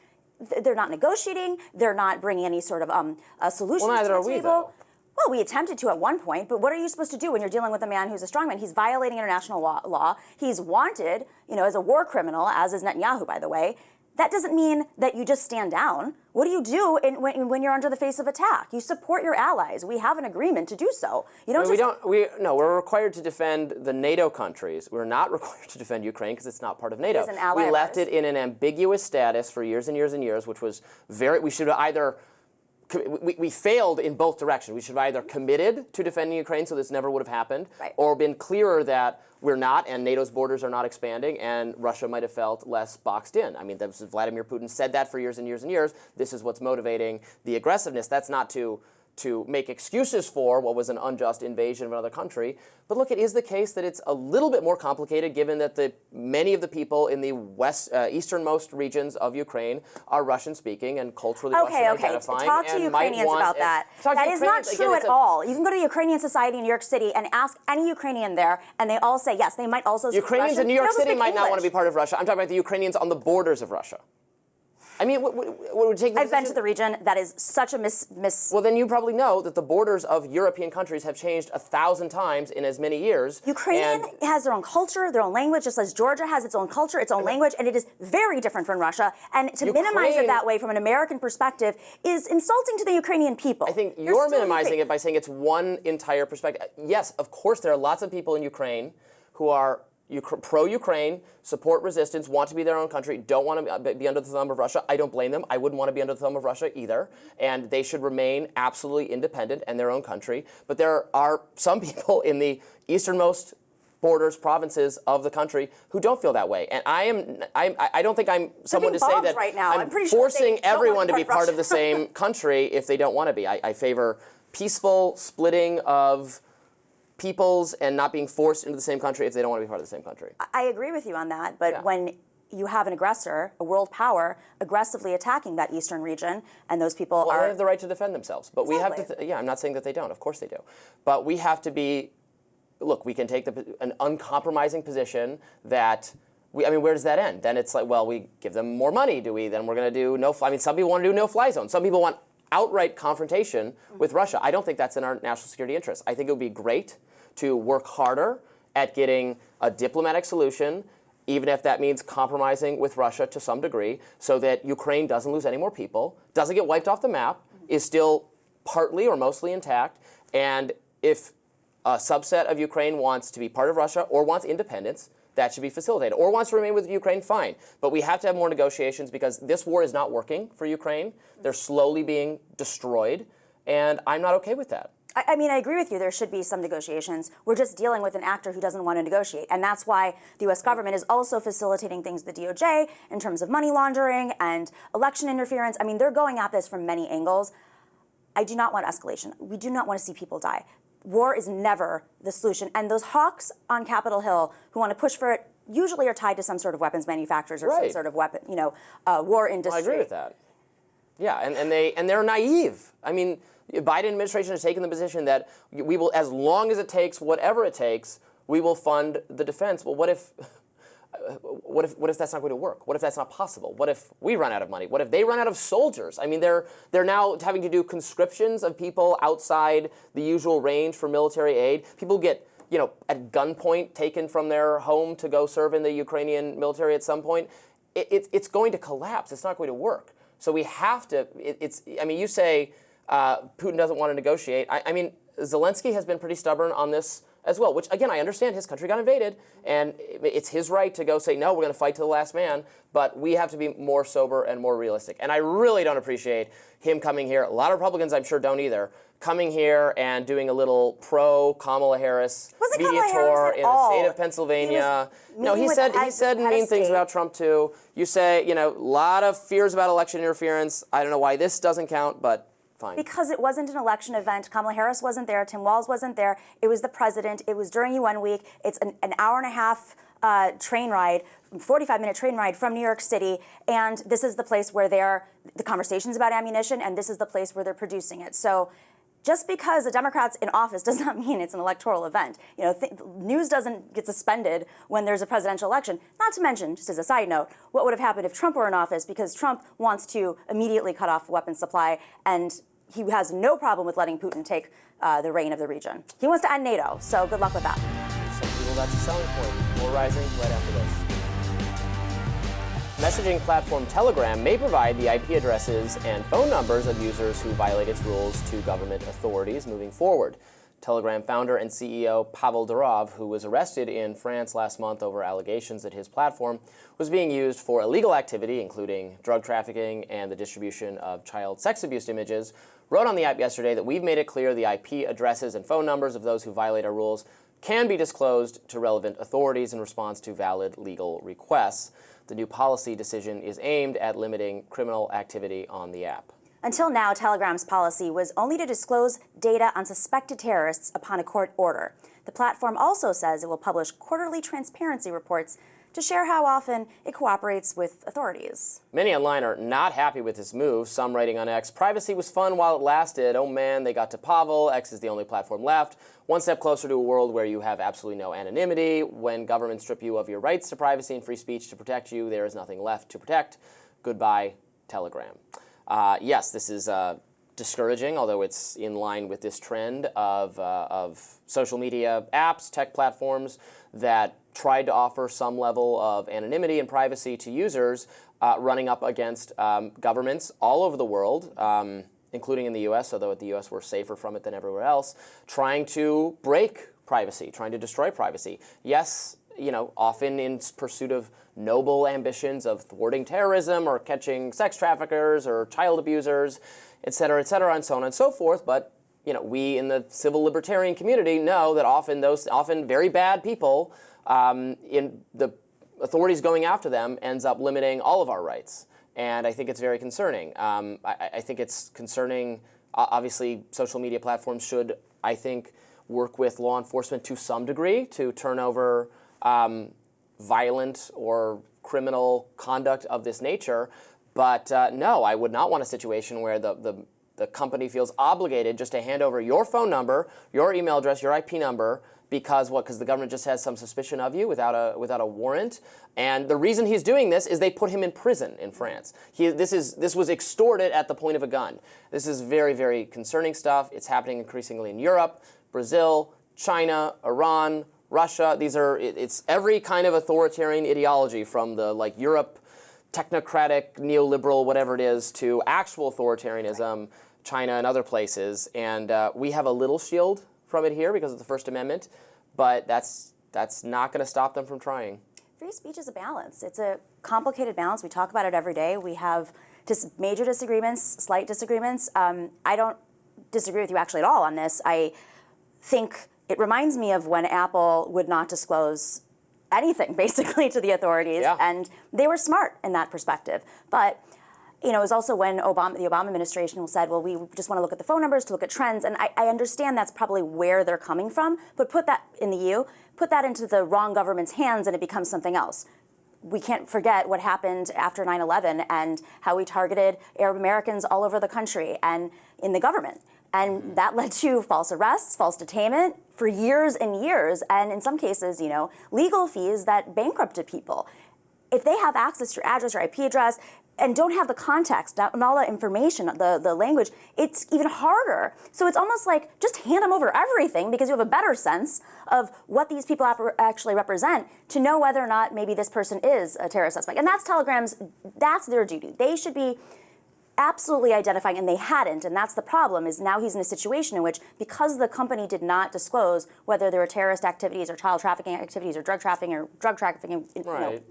they're not negotiating. They're not bringing any sort of solutions well, neither to the are we, table. though. Well, we attempted to at one point, but what are you supposed to do when you're dealing with a man who's a strongman? He's violating international law. He's wanted, as a war criminal, as is Netanyahu, by the way. That doesn't mean that you just stand down. What do you do when you're under the face of attack? You support your allies. We have an agreement to do so. You don't. We're required to defend the NATO countries. We're not required to defend Ukraine because it's not part of NATO. It is an ally we of left ours. it in an ambiguous status for years and years and years, which was we should either. We failed in both directions. We should have either committed to defending Ukraine so this never would have happened, right, or been clearer that we're not, and NATO's borders are not expanding, and Russia might have felt less boxed in. I mean, Vladimir Putin said that for years and years and years. This is what's motivating the aggressiveness. That's not to make excuses for what was an unjust invasion of another country. But look, it is the case that it's a little bit more complicated given that many of the people in the easternmost regions of Ukraine are Russian-speaking and culturally Russian-identifying. Talk to Ukrainians about that. That is not true at all. You can go to Ukrainian society in New York City and ask any Ukrainian there, and they all say yes. They might also speak Ukrainians Russian. in New York City might not English. want to be part of Russia. I'm talking about the Ukrainians on the borders of Russia. I mean, what would take the I've been to the region. That is such a miss. Well, then you probably know that the borders of European countries have changed 1,000 times in as many years. Ukraine has their own culture, their own language, just as Georgia has its own culture, its own language, and it is very different from Russia. And to minimize it that way from an American perspective is insulting to the Ukrainian people. I think you're minimizing it by saying it's one entire perspective. Yes, of course, there are lots of people in Ukraine who are pro-Ukraine, support resistance, want to be their own country, don't want to be under the thumb of Russia. I don't blame them. I wouldn't want to be under the thumb of Russia either. And they should remain absolutely independent and their own country. But there are some people in the easternmost borders, provinces of the country who don't feel that way. And I don't think I'm someone to say that right now. I'm pretty sure forcing everyone to be part of Russia. the same country if they don't want to be. I favor peaceful splitting of peoples and not being forced into the same country if they don't want to be part of the same country. I agree with you on that, but when you have an aggressor, a world power, aggressively attacking that eastern region, and those people they have the right to defend themselves. But Exactly. we have to, I'm not saying that they don't. Of course they do. But we have to be, look, we can take an uncompromising position that, where does that end? Then it's like, well, we give them more money, do we? Then we're going to do some people want to do no-fly zone. Some people want outright confrontation with Russia. I don't think that's in our national security interest. I think it would be great to work harder at getting a diplomatic solution, even if that means compromising with Russia to some degree, so that Ukraine doesn't lose any more people, doesn't get wiped off the map, is still partly or mostly intact, and if a subset of Ukraine wants to be part of Russia or wants independence, that should be facilitated. Or wants to remain with Ukraine, fine. But we have to have more negotiations because this war is not working for Ukraine. They're slowly being destroyed, and I'm not okay with that. I agree with you. There should be some negotiations. We're just dealing with an actor who doesn't want to negotiate. And that's why the U.S. government is also facilitating things with the DOJ in terms of money laundering and election interference. They're going at this from many angles. I do not want escalation. We do not want to see people die. War is never the solution. And those hawks on Capitol Hill who want to push for it usually are tied to some sort of weapons manufacturers or some sort of weapon, war industry. Well, I agree with that. Yeah, and they're naive. Biden administration has taken the position that we will, as long as it takes, whatever it takes, we will fund the defense. Well, what if that's not going to work? What if that's not possible? What if we run out of money? What if they run out of soldiers? They're now having to do conscriptions of people outside the usual range for military aid. People get, at gunpoint taken from their home to go serve in the Ukrainian military at some point. It's going to collapse. It's not going to work. So we have to, I mean, you say Putin doesn't want to negotiate. I mean, Zelensky has been pretty stubborn on this as well, which, again, I understand his country got invaded, and it's his right to go say, no, we're going to fight to the last man, but we have to be more sober and more realistic. And I really don't appreciate him coming here. A lot of Republicans, I'm sure, don't either, coming here and doing a little pro-Kamala Harris media tour in the state of Pennsylvania. He said mean things about Trump, too. You say, a lot of fears about election interference. I don't know why this doesn't count, but fine. Because it wasn't an election event. Kamala Harris wasn't there. Tim Walz wasn't there. It was the president. It was during UN week. It's an hour and a half train ride, 45-minute train ride from New York City. And this is the place where the conversations about ammunition, and this is the place where they're producing it. So just because a Democrat's in office does not mean it's an electoral event. News doesn't get suspended when there's a presidential election. Not to mention, just as a side note, what would have happened if Trump were in office, because Trump wants to immediately cut off weapons supply, and he has no problem with letting Putin take the reign of the region. He wants to end NATO, so good luck with that. Some people, that's a selling point. More Rising right after this. Messaging platform Telegram may provide the IP addresses and phone numbers of users who violate its rules to government authorities moving forward. Telegram founder and CEO Pavel Durov, who was arrested in France last month over allegations that his platform was being used for illegal activity, including drug trafficking and the distribution of child sex abuse images, wrote on the app yesterday that we've made it clear the IP addresses and phone numbers of those who violate our rules can be disclosed to relevant authorities in response to valid legal requests. The new policy decision is aimed at limiting criminal activity on the app. Until now, Telegram's policy was only to disclose data on suspected terrorists upon a court order. The platform also says it will publish quarterly transparency reports to share how often it cooperates with authorities. Many online are not happy with this move. Some writing on X, privacy was fun while it lasted. Oh man, they got to Pavel. X is the only platform left. One step closer to a world where you have absolutely no anonymity. When governments strip you of your rights to privacy and free speech to protect you, there is nothing left to protect. Goodbye, Telegram. Yes, this is discouraging, although it's in line with this trend of social media apps, tech platforms that tried to offer some level of anonymity and privacy to users, running up against governments all over the world, including in the U.S., although at the U.S. we're safer from it than everywhere else, trying to break privacy, trying to destroy privacy. Yes, often in pursuit of noble ambitions of thwarting terrorism or catching sex traffickers or child abusers, et cetera, and so on and so forth. But we in the civil libertarian community know that often very bad people, in the authorities going after them, ends up limiting all of our rights. And I think it's very concerning. I think it's concerning. Obviously, social media platforms should, I think, work with law enforcement to some degree to turn over violent or criminal conduct of this nature. But no, I would not want a situation where the company feels obligated just to hand over your phone number, your email address, your IP number, because the government just has some suspicion of you without a warrant. And the reason he's doing this is they put him in prison in France. This was extorted at the point of a gun. This is very, very concerning stuff. It's happening increasingly in Europe, Brazil, China, Iran, Russia. It's every kind of authoritarian ideology, from the Europe technocratic, neoliberal, whatever it is, to actual authoritarianism, China and other places. And we have a little shield from it here because of the First Amendment, but that's not going to stop them from trying. Free speech is a balance. It's a complicated balance. We talk about it every day. We have just major disagreements, slight disagreements. I don't disagree with you actually at all on this. I think it reminds me of when Apple would not disclose anything basically to the authorities, and they were smart in that perspective. But it was also when the Obama administration said, well, we just want to look at the phone numbers, to look at trends, and I understand that's probably where they're coming from, but put that into the wrong government's hands and it becomes something else. We can't forget what happened after 9/11 and how we targeted Arab Americans all over the country and in the government. And that led to false arrests, false detainment for years and years, and in some cases, legal fees that bankrupted people. If they have access to your address, your IP address, and don't have the context and all that information, the language, it's even harder. So it's almost like just hand them over everything because you have a better sense of what these people actually represent to know whether or not maybe this person is a terrorist suspect. And that's Telegram's, that's their duty. They should be absolutely identifying, and they hadn't, and that's the problem, is now he's in a situation in which, because the company did not disclose whether there were terrorist activities or child trafficking activities or drug trafficking,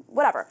whatever,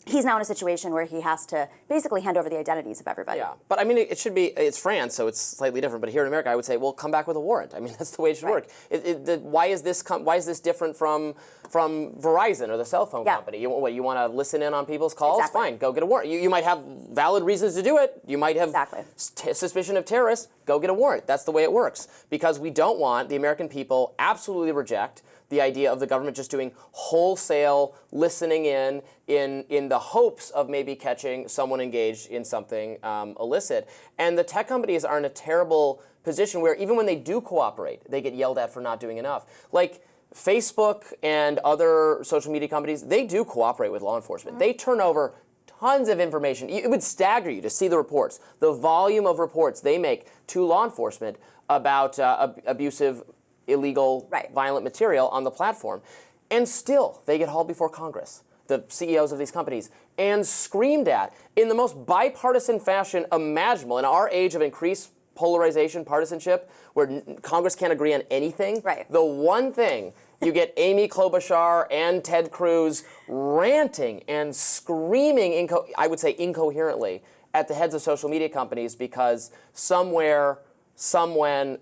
he's now in a situation where he has to basically hand over the identities of everybody. Yeah, but I mean, it should be, it's France, so it's slightly different. But here in America, I would say, well, come back with a warrant. I mean, that's the way it should work. Why is this different from Verizon or the cell phone company? You want to listen in on people's calls? Exactly. Fine, go get a warrant. You might have valid reasons to do it. You might have suspicion of terrorists. Go get a warrant. That's the way it works. Because we don't want, the American people absolutely reject the idea of the government just doing wholesale listening in the hopes of maybe catching someone engaged in something illicit. And the tech companies are in a terrible position where even when they do cooperate, they get yelled at for not doing enough. Like Facebook and other social media companies, they do cooperate with law enforcement. They turn over tons of information. It would stagger you to see the reports, the volume of reports they make to law enforcement about abusive, illegal, violent material on the platform. And still, they get hauled before Congress, the CEOs of these companies, and screamed at in the most bipartisan fashion imaginable. In our age of increased polarization, partisanship, where Congress can't agree on anything, the one thing you get Amy Klobuchar and Ted Cruz ranting and screaming, I would say incoherently, at the heads of social media companies because somewhere, someone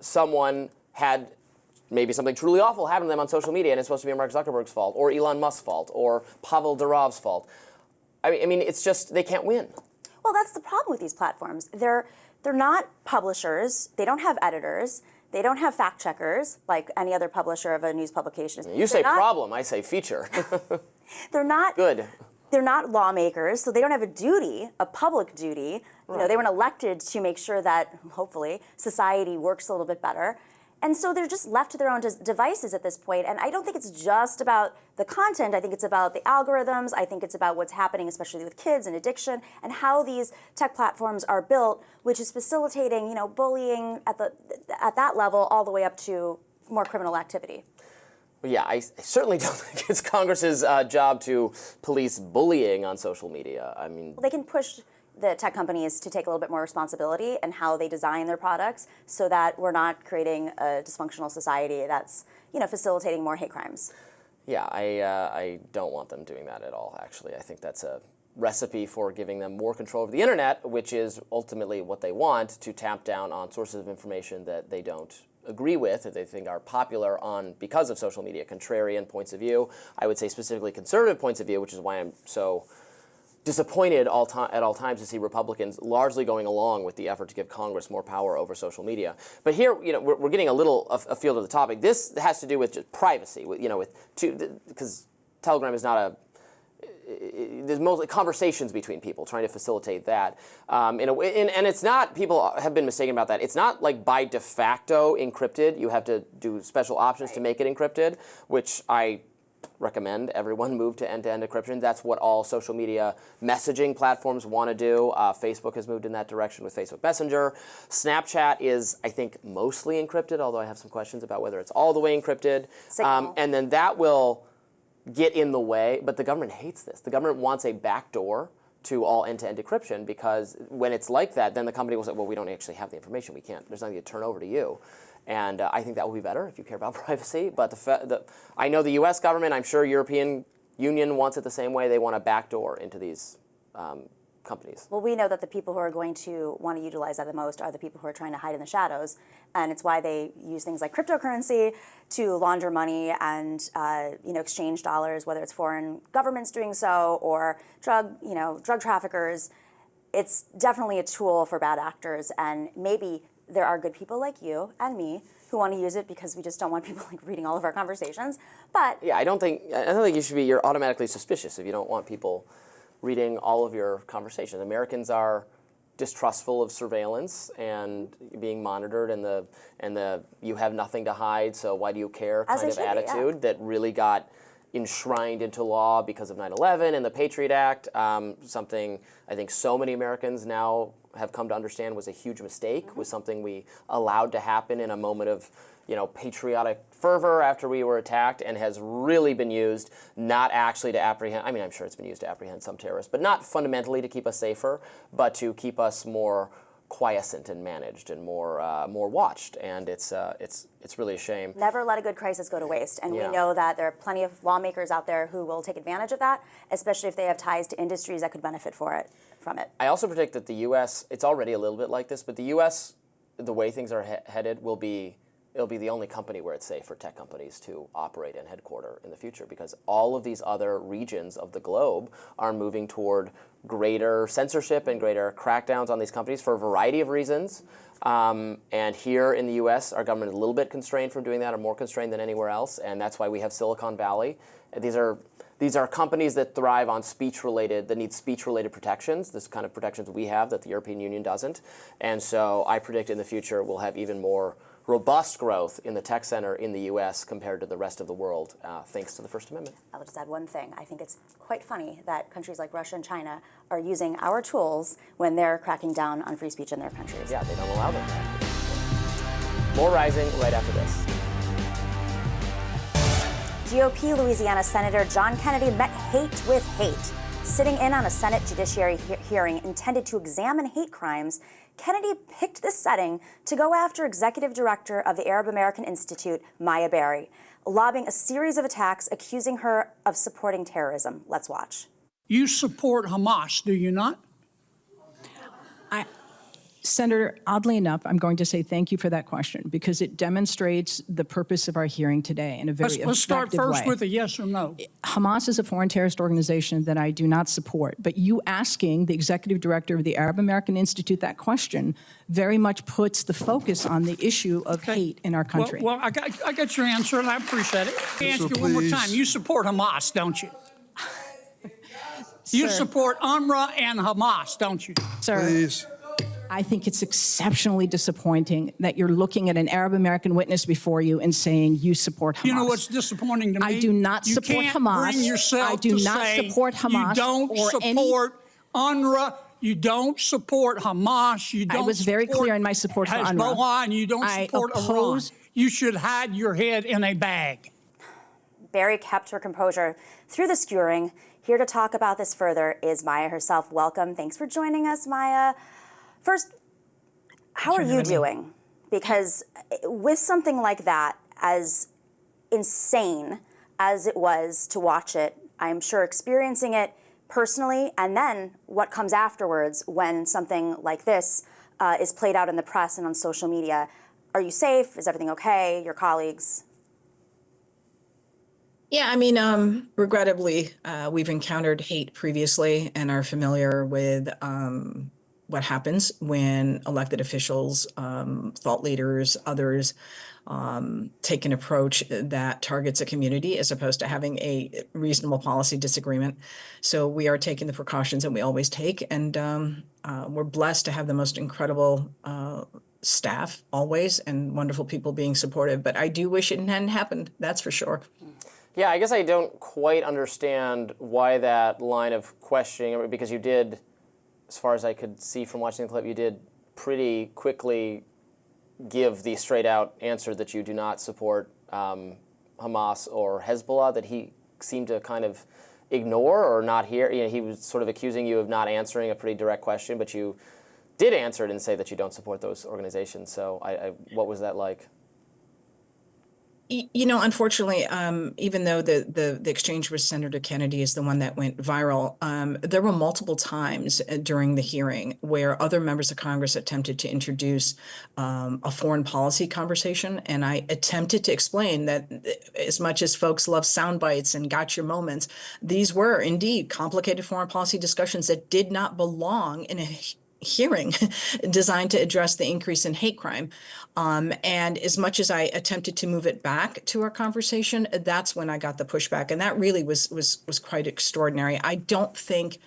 had maybe something truly awful happened to them on social media, and it's supposed to be Mark Zuckerberg's fault, or Elon Musk's fault, or Pavel Durov's fault. I mean, it's just, they can't win. Well, that's the problem with these platforms. They're not publishers. They don't have editors. They don't have fact checkers like any other publisher of a news publication. You say problem, I say feature. They're not good. They're not lawmakers, so they don't have a duty, a public duty. You know, they weren't elected to make sure that, hopefully, society works a little bit better. And so they're just left to their own devices at this point. And I don't think it's just about the content. I think it's about the algorithms. I think it's about what's happening, especially with kids and addiction, and how these tech platforms are built, which is facilitating, you know, bullying at that level all the way up to more criminal activity. Yeah, I certainly don't think it's Congress's job to police bullying on social media. I mean, they can push the tech companies to take a little bit more responsibility in how they design their products so that we're not creating a dysfunctional society that's, you know, facilitating more hate crimes. Yeah, I don't want them doing that at all, actually. I think that's a recipe for giving them more control over the internet, which is ultimately what they want, to tap down on sources of information that they don't agree with, that they think are popular because of social media, contrarian points of view. I would say specifically conservative points of view, which is why I'm so disappointed at all times to see Republicans largely going along with the effort to give Congress more power over social media. But here, you know, we're getting a little afield of the topic. This has to do with just privacy, because Telegram is not there's mostly conversations between people, trying to facilitate that. And it's not, people have been mistaken about that. It's not like by de facto encrypted. You have to do special options to make it encrypted, which I recommend everyone move to end-to-end encryption. That's what all social media messaging platforms want to do. Facebook has moved in that direction with Facebook Messenger. Snapchat is, I think, mostly encrypted, although I have some questions about whether it's all the way encrypted. And then that will get in the way, but the government hates this. The government wants a backdoor to all end-to-end encryption, because when it's like that, then the company will say, well, we don't actually have the information. We can't. There's nothing to turn over to you. And I think that will be better if you care about privacy. But I know the U.S. government, I'm sure European Union wants it the same way. They want a backdoor into these companies. Well, we know that the people who are going to want to utilize that the most are the people who are trying to hide in the shadows. And it's why they use things like cryptocurrency to launder money and exchange dollars, whether it's foreign governments doing so or drug traffickers. It's definitely a tool for bad actors, and maybe there are good people like you and me who want to use it because we just don't want people reading all of our conversations. But yeah, I don't think you're automatically suspicious if you don't want people reading all of your conversations. Americans are distrustful of surveillance and being monitored, and the you have nothing to hide, so why do you care kind of attitude that really got enshrined into law because of 9/11 and the Patriot Act, something I think so many Americans now have come to understand was a huge mistake, was something we allowed to happen in a moment of patriotic fervor after we were attacked, and has really been used not actually to apprehend, I'm sure it's been used to apprehend some terrorists, but not fundamentally to keep us safer, but to keep us more quiescent and managed and more watched, and it's really a shame. Never let a good crisis go to waste, and we know that there are plenty of lawmakers out there who will take advantage of that, especially if they have ties to industries that could benefit from it. I also predict that the U.S., it's already a little bit like this, but the U.S., the way things are headed, it'll be the only company where it's safe for tech companies to operate and headquarter in the future, because all of these other regions of the globe are moving toward greater censorship and greater crackdowns on these companies for a variety of reasons. And here in the U.S., our government is a little bit constrained from doing that, or more constrained than anywhere else, and that's why we have Silicon Valley. These are companies that thrive on that need speech-related protections, this kind of protections we have that the European Union doesn't. And so I predict in the future we'll have even more robust growth in the tech center in the U.S. compared to the rest of the world, thanks to the First Amendment. I'll just add one thing. I think it's quite funny that countries like Russia and China are using our tools when they're cracking down on free speech in their countries. Yeah, they don't allow them. More Rising right after this. GOP Louisiana Senator John Kennedy met hate with hate. Sitting in on a Senate Judiciary hearing intended to examine hate crimes, Kennedy picked this setting to go after Executive Director of the Arab American Institute, Maya Berry, lobbing a series of attacks accusing her of supporting terrorism. Let's watch. You support Hamas, do you not? Senator, oddly enough, I'm going to say thank you for that question, because it demonstrates the purpose of our hearing today in a very effective way. Let's start first with a yes or no. Hamas is a foreign terrorist organization that I do not support, but you asking the executive director of the Arab American Institute that question very much puts the focus on the issue of hate in our country. Well, I got your answer, and I appreciate it. Let me ask you one more time. You support Hamas, don't you? You support UNRWA and Hamas, don't you? Sir, Please. I think it's exceptionally disappointing that you're looking at an Arab American witness before you and saying you support Hamas. You know what's disappointing to me? I do not support Hamas. Bring yourself I do to not say support Hamas. You don't or support UNRWA. You don't support Hamas. You don't. I was very clear in my support for UNRWA. Hezbollah, and you don't support Iran. You should hide your head in a bag. Berry kept her composure through the skewering. Here to talk about this further is Maya herself. Welcome. Thanks for joining us, Maya. First, how are you doing? Because with something like that, as insane as it was to watch it, I'm sure experiencing it personally, and then what comes afterwards when something like this is played out in the press and on social media. Are you safe? Is everything okay? Your colleagues? Yeah, I mean, regrettably, we've encountered hate previously and are familiar with what happens when elected officials, thought leaders, others take an approach that targets a community as opposed to having a reasonable policy disagreement. So we are taking the precautions that we always take, and we're blessed to have the most incredible staff always and wonderful people being supportive. But I do wish it hadn't happened, that's for sure. Yeah, I guess I don't quite understand why that line of questioning, because you did, as far as I could see from watching the clip, you did pretty quickly give the straight-out answer that you do not support Hamas or Hezbollah, that he seemed to kind of ignore or not hear. You know, he was sort of accusing you of not answering a pretty direct question, but you did answer it and say that you don't support those organizations. So what was that like? You know, unfortunately, even though the exchange with Senator Kennedy is the one that went viral, there were multiple times during the hearing where other members of Congress attempted to introduce a foreign policy conversation. And I attempted to explain that as much as folks love sound bites and gotcha moments, these were indeed complicated foreign policy discussions that did not belong in a hearing designed to address the increase in hate crime. And as much as I attempted to move it back to our conversation, that's when I got the pushback. And that really was quite extraordinary. I don't think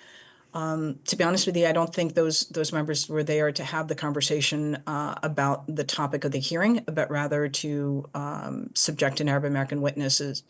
To be honest with you, I don't think those members were there to have the conversation about the topic of the hearing, but rather to subject an Arab American witnesses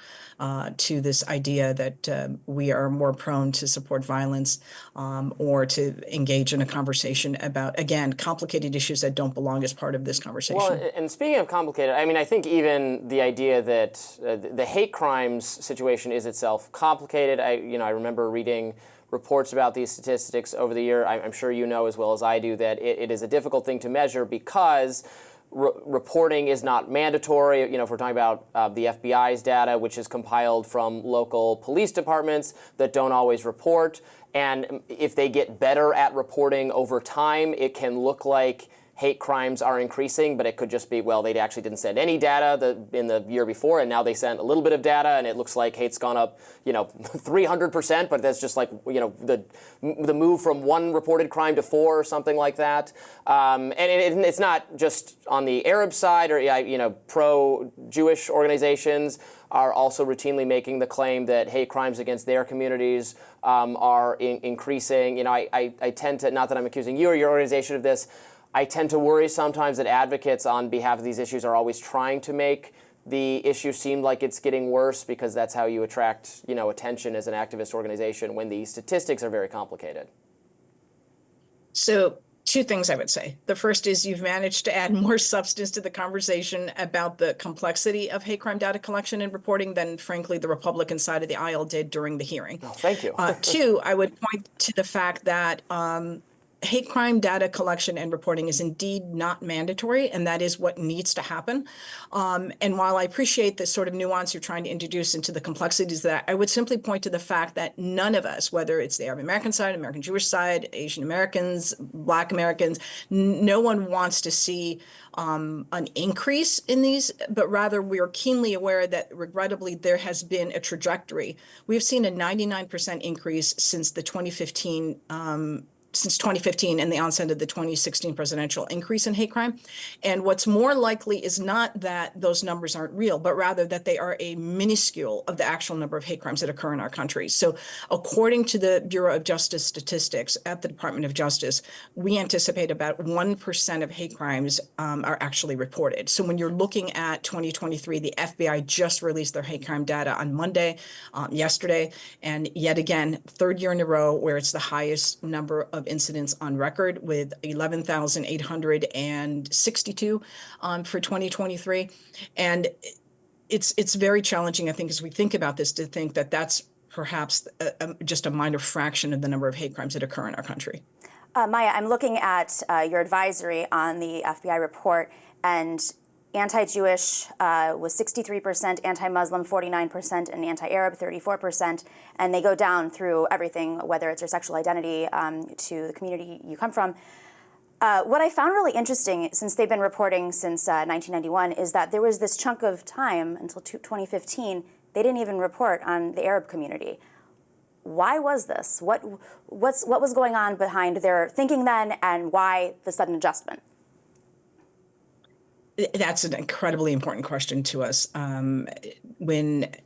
to this idea that we are more prone to support violence or to engage in a conversation about, again, complicated issues that don't belong as part of this conversation. Well, and speaking of complicated, I mean, I think even the idea that the hate crimes situation is itself complicated. I remember reading reports about these statistics over the year. I'm sure you know as well as I do that it is a difficult thing to measure because reporting is not mandatory. If we're talking about the FBI's data, which is compiled from local police departments that don't always report, and if they get better at reporting over time, it can look like hate crimes are increasing, but it could just be, well, they actually didn't send any data in the year before, and now they sent a little bit of data, and it looks like hate's gone up, 300%, but that's just like, the move from 1 reported crime to 4 or something like that. And it's not just on the Arab side or, pro-Jewish organizations are also routinely making the claim that hate crimes against their communities are increasing. I tend to, not that I'm accusing you or your organization of this, I tend to worry sometimes that advocates on behalf of these issues are always trying to make the issue seem like it's getting worse because that's how you attract, attention as an activist organization when the statistics are very complicated. So 2 things I would say. The first is you've managed to add more substance to the conversation about the complexity of hate crime data collection and reporting than, frankly, the Republican side of the aisle did during the hearing. Oh, thank you. 2, I would point to the fact that hate crime data collection and reporting is indeed not mandatory, and that is what needs to happen. And while I appreciate the sort of nuance you're trying to introduce into the complexities of that, I would simply point to the fact that none of us, whether it's the Arab American side, American Jewish side, Asian Americans, Black Americans, no one wants to see an increase in these, but rather we are keenly aware that regrettably there has been a trajectory. We've seen a 99% increase since the 2015 and the onset of the 2016 presidential increase in hate crime. And what's more likely is not that those numbers aren't real, but rather that they are a minuscule of the actual number of hate crimes that occur in our country. So according to the Bureau of Justice statistics at the Department of Justice, we anticipate about 1% of hate crimes are actually reported. So when you're looking at 2023, the FBI just released their hate crime data on Monday, yesterday, and yet again, 3rd year in a row where it's the highest number of incidents on record with 11,862 for 2023. And it's very challenging, I think, as we think about this, to think that that's perhaps just a minor fraction of the number of hate crimes that occur in our country. Maya, I'm looking at your advisory on the FBI report, and anti-Jewish was 63%, anti-Muslim 49%, and anti-Arab 34%. And they go down through everything, whether it's your sexual identity to the community you come from. What I found really interesting, since they've been reporting since 1991, is that there was this chunk of time until 2015, they didn't even report on the Arab community. Why was this? What was going on behind their thinking then, and why the sudden adjustment? That's an incredibly important question to us. When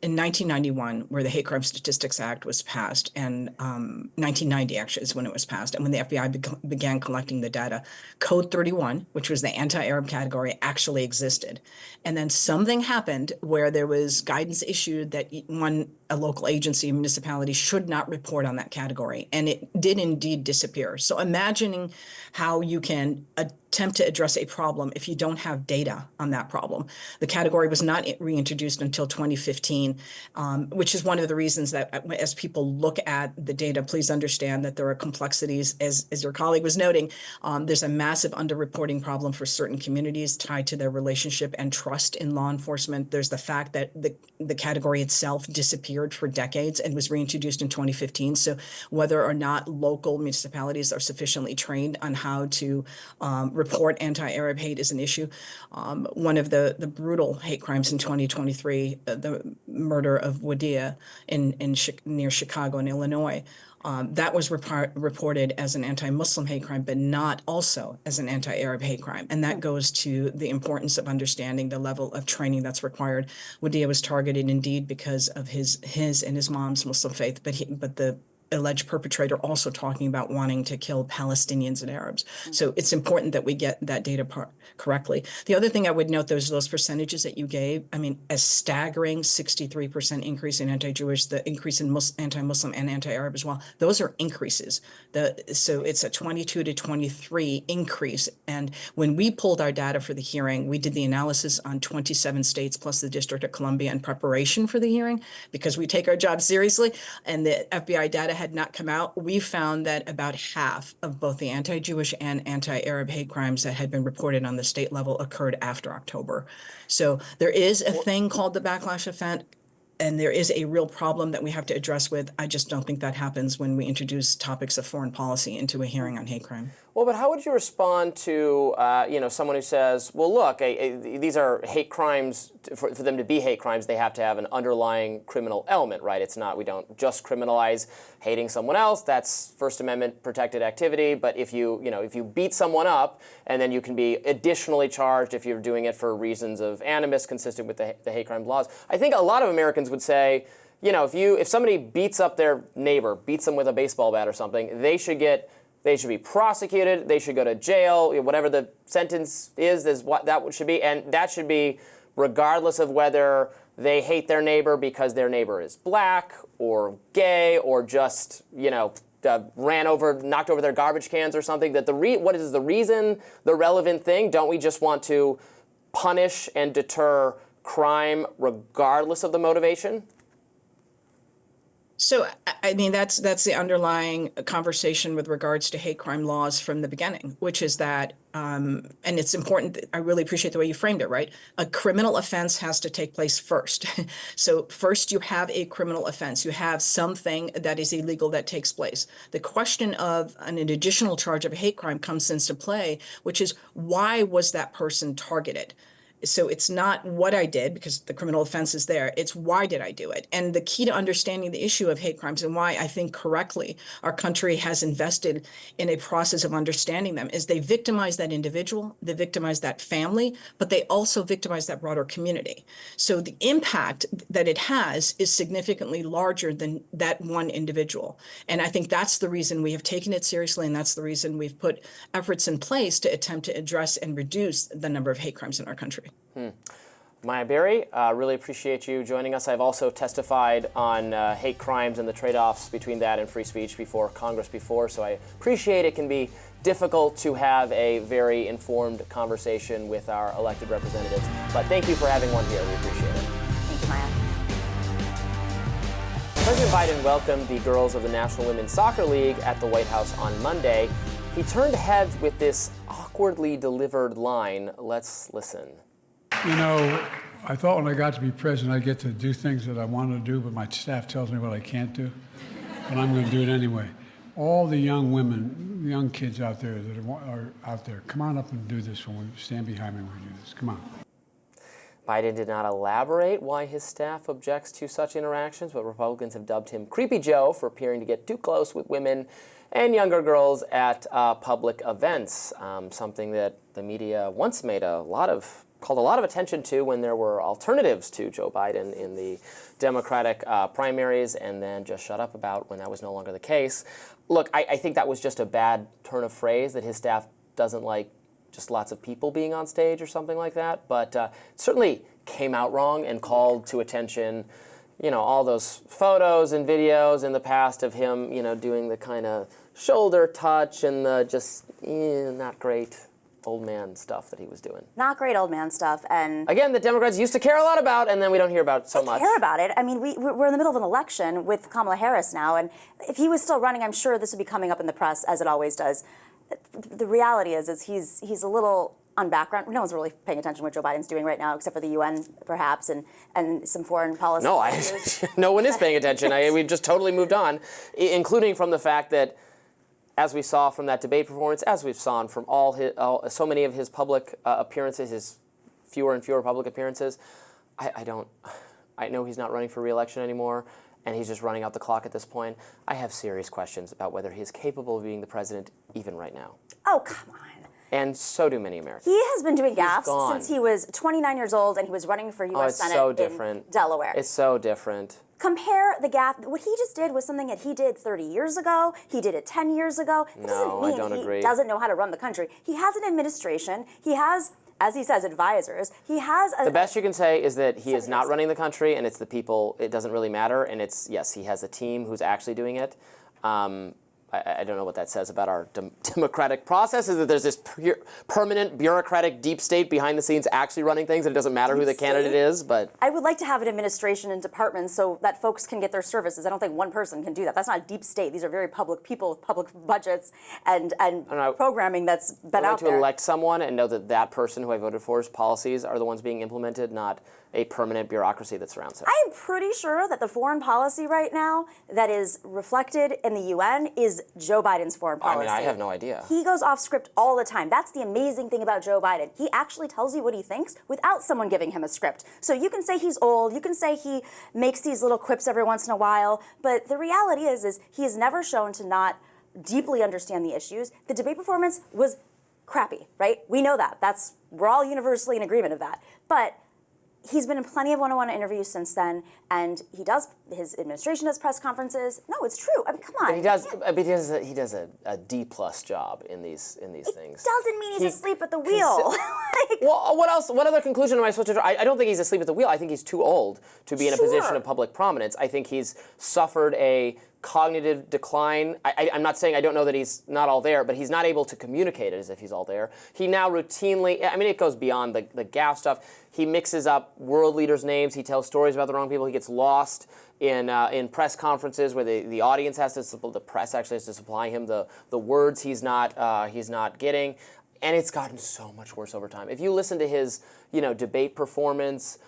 in 1991, where the Hate Crime Statistics Act was passed, and 1990 actually is when it was passed, and when the FBI began collecting the data, Code 31, which was the anti-Arab category, actually existed. And then something happened where there was guidance issued that a local agency, municipality should not report on that category. And it did indeed disappear. So imagining how you can attempt to address a problem if you don't have data on that problem. The category was not reintroduced until 2015, which is one of the reasons that as people look at the data, please understand that there are complexities. As your colleague was noting, there's a massive underreporting problem for certain communities tied to their relationship and trust in law enforcement. There's the fact that the category itself disappeared for decades and was reintroduced in 2015. So whether or not local municipalities are sufficiently trained on how to report anti-Arab hate is an issue. One of the brutal hate crimes in 2023, the murder of Widens near Chicago in Illinois, that was reported as an anti-Muslim hate crime, but not also as an anti-Arab hate crime. And that goes to the importance of understanding the level of training that's required. Widens was targeted indeed because of his and his mom's Muslim faith, but the alleged perpetrator also talking about wanting to kill Palestinians and Arabs. So it's important that we get that data part correctly. The other thing I would note, those percentages that you gave, I mean, a staggering 63% increase in anti-Jewish, the increase in anti-Muslim and anti-Arab as well. Those are increases. So it's a 22 to 23 increase. And when we pulled our data for the hearing, we did the analysis on 27 states plus the District of Columbia in preparation for the hearing, because we take our job seriously, and the FBI data had not come out. We found that about half of both the anti-Jewish and anti-Arab hate crimes that had been reported on the state level occurred after October. So there is a thing called the backlash effect, and there is a real problem that we have to address with. I just don't think that happens when we introduce topics of foreign policy into a hearing on hate crime. Well, but how would you respond to someone who says, well, look, these are hate crimes. For them to be hate crimes, they have to have an underlying criminal element, right? It's not, we don't just criminalize hating someone else. That's First Amendment protected activity. But if you beat someone up, and then you can be additionally charged if you're doing it for reasons of animus consistent with the hate crime laws. I think a lot of Americans would say, if somebody beats up their neighbor, beats them with a baseball bat or something, they should be prosecuted. They should go to jail. Whatever the sentence is what that should be. And that should be regardless of whether they hate their neighbor because their neighbor is black or gay or just, knocked over their garbage cans or something. That what is the reason, the relevant thing? Don't we just want to punish and deter crime regardless of the motivation? So, I mean, that's the underlying conversation with regards to hate crime laws from the beginning, which is that, and it's important, I really appreciate the way you framed it, right? A criminal offense has to take place first. So first you have a criminal offense. You have something that is illegal that takes place. The question of an additional charge of a hate crime comes into play, which is, why was that person targeted? So it's not what I did, because the criminal offense is there. It's why did I do it? And the key to understanding the issue of hate crimes, and why I think correctly our country has invested in a process of understanding them, is they victimize that individual, they victimize that family, but they also victimize that broader community. So the impact that it has is significantly larger than that one individual. And I think that's the reason we have taken it seriously, and that's the reason we've put efforts in place to attempt to address and reduce the number of hate crimes in our country. Maya Berry, really appreciate you joining us. I've also testified on hate crimes and the trade-offs between that and free speech before Congress before, so I appreciate it can be difficult to have a very informed conversation with our elected representatives. But thank you for having one here. We appreciate it. Thank you, Maya. President Biden welcomed the girls of the National Women's Soccer League at the White House on Monday. He turned heads with this awkwardly delivered line. Let's listen. I thought when I got to be president, I'd get to do things that I wanted to do, but my staff tells me what I can't do. But I'm going to do it anyway. All the young women, young kids out there that are out there, come on up and do this when we stand behind me when we do this. Come on. Biden did not elaborate why his staff objects to such interactions, but Republicans have dubbed him Creepy Joe for appearing to get too close with women and younger girls at public events, something that the media once called a lot of attention to when there were alternatives to Joe Biden in the Democratic primaries, and then just shut up about when that was no longer the case. Look, I think that was just a bad turn of phrase, that his staff doesn't like just lots of people being on stage or something like that, but it certainly came out wrong and called to attention, all those photos and videos in the past of him, doing the kind of shoulder touch and the just not great old man stuff that he was doing. Not great old man stuff. And again, the Democrats used to care a lot about, and then we don't hear about it so much. Care about it. I mean, we're in the middle of an election with Kamala Harris now, and if he was still running, I'm sure this would be coming up in the press, as it always does. The reality is he's a little on background. No one's really paying attention to what Joe Biden's doing right now, except for the UN, perhaps, and some foreign policy. No, no one is paying attention. We've just totally moved on, including from the fact that, as we saw from that debate performance, as we've seen from so many of his public appearances, his fewer and fewer public appearances, I know he's not running for re-election anymore, and he's just running out the clock at this point. I have serious questions about whether he is capable of being the president even right now. Oh, come on. And so do many Americans. He has been doing gaffes since he was 29 years old, and he was running for U.S. Senate so different. in Delaware. It's so different. compare the gap. What he just did was something that he did 30 years ago. He did it 10 years ago. It doesn't mean I don't agree. He doesn't know how to run the country. He has an administration. He has, as he says, advisors. He has the best you can say is that he is not running the country, and it's the people. It doesn't really matter, and it's, yes, he has a team who's actually doing it. I don't know what that says about our democratic process, is that there's this permanent bureaucratic deep state behind the scenes actually running things, and it doesn't matter who the candidate is. But I would like to have an administration and departments so that folks can get their services. I don't think one person can do that. That's not a deep state. These are very public people with public budgets and programming that's been out there. I'd like to elect someone and know that that person who I voted for's policies are the ones being implemented, not a permanent bureaucracy that surrounds him. I am pretty sure that the foreign policy right now that is reflected in the UN is Joe Biden's foreign policy. I mean, I have no idea. He goes off script all the time. That's the amazing thing about Joe Biden. He actually tells you what he thinks without someone giving him a script. So you can say he's old, you can say he makes these little quips every once in a while, but the reality is he is never shown to not deeply understand the issues. The debate performance was crappy, right? We know that. We're all universally in agreement of that. But he's been in plenty of one-on-one interviews since then, and his administration does press conferences. No, it's true. I mean, come on. But he does a D+ job in these things. Doesn't mean he's asleep at the wheel. Well, what else? What other conclusion am I supposed to draw? I don't think he's asleep at the wheel. I think he's too old to be in a position of public prominence. I think he's suffered a cognitive decline. I'm not saying I don't know that he's not all there, but he's not able to communicate it as if he's all there. He now routinely, I mean, it goes beyond the gaffe stuff. He mixes up world leaders' names. He tells stories about the wrong people. He gets lost in press conferences where the audience has to, the press actually has to supply him the words he's not getting. And it's gotten so much worse over time. If you listen to his, debate performance,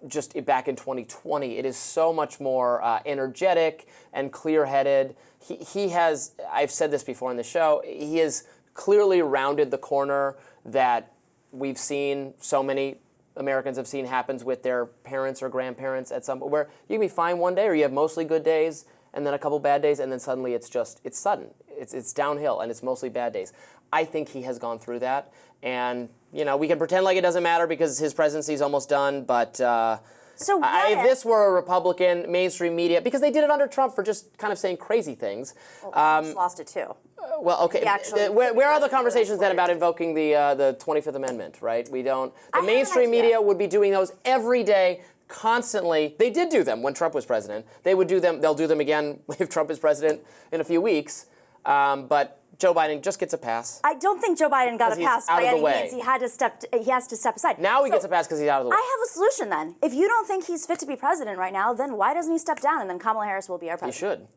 just back in 2020, it is so much more energetic and clear-headed. He has, I've said this before in the show, he has clearly rounded the corner that we've seen, so many Americans have seen happens with their parents or grandparents at some point, where you can be fine one day or you have mostly good days and then a couple bad days, and then suddenly it's sudden. It's downhill and it's mostly bad days. I think he has gone through that, and we can pretend like it doesn't matter because his presidency is almost done. But if this were a Republican mainstream media, because they did it under Trump for just kind of saying crazy things. Well, Trump's lost it too. Well, okay. Where are the conversations then about invoking the 25th Amendment? Right? We don't. The mainstream media would be doing those every day, constantly. They did do them when Trump was president. They would do them. They'll do them again if Trump is president in a few weeks. But Joe Biden just gets a pass. I don't think Joe Biden got a pass by any means. He has to step aside. Now he gets a pass because he's out of the way. I have a solution then. If you don't think he's fit to be president right now, then why doesn't he step down and then Kamala Harris will be our president? He should.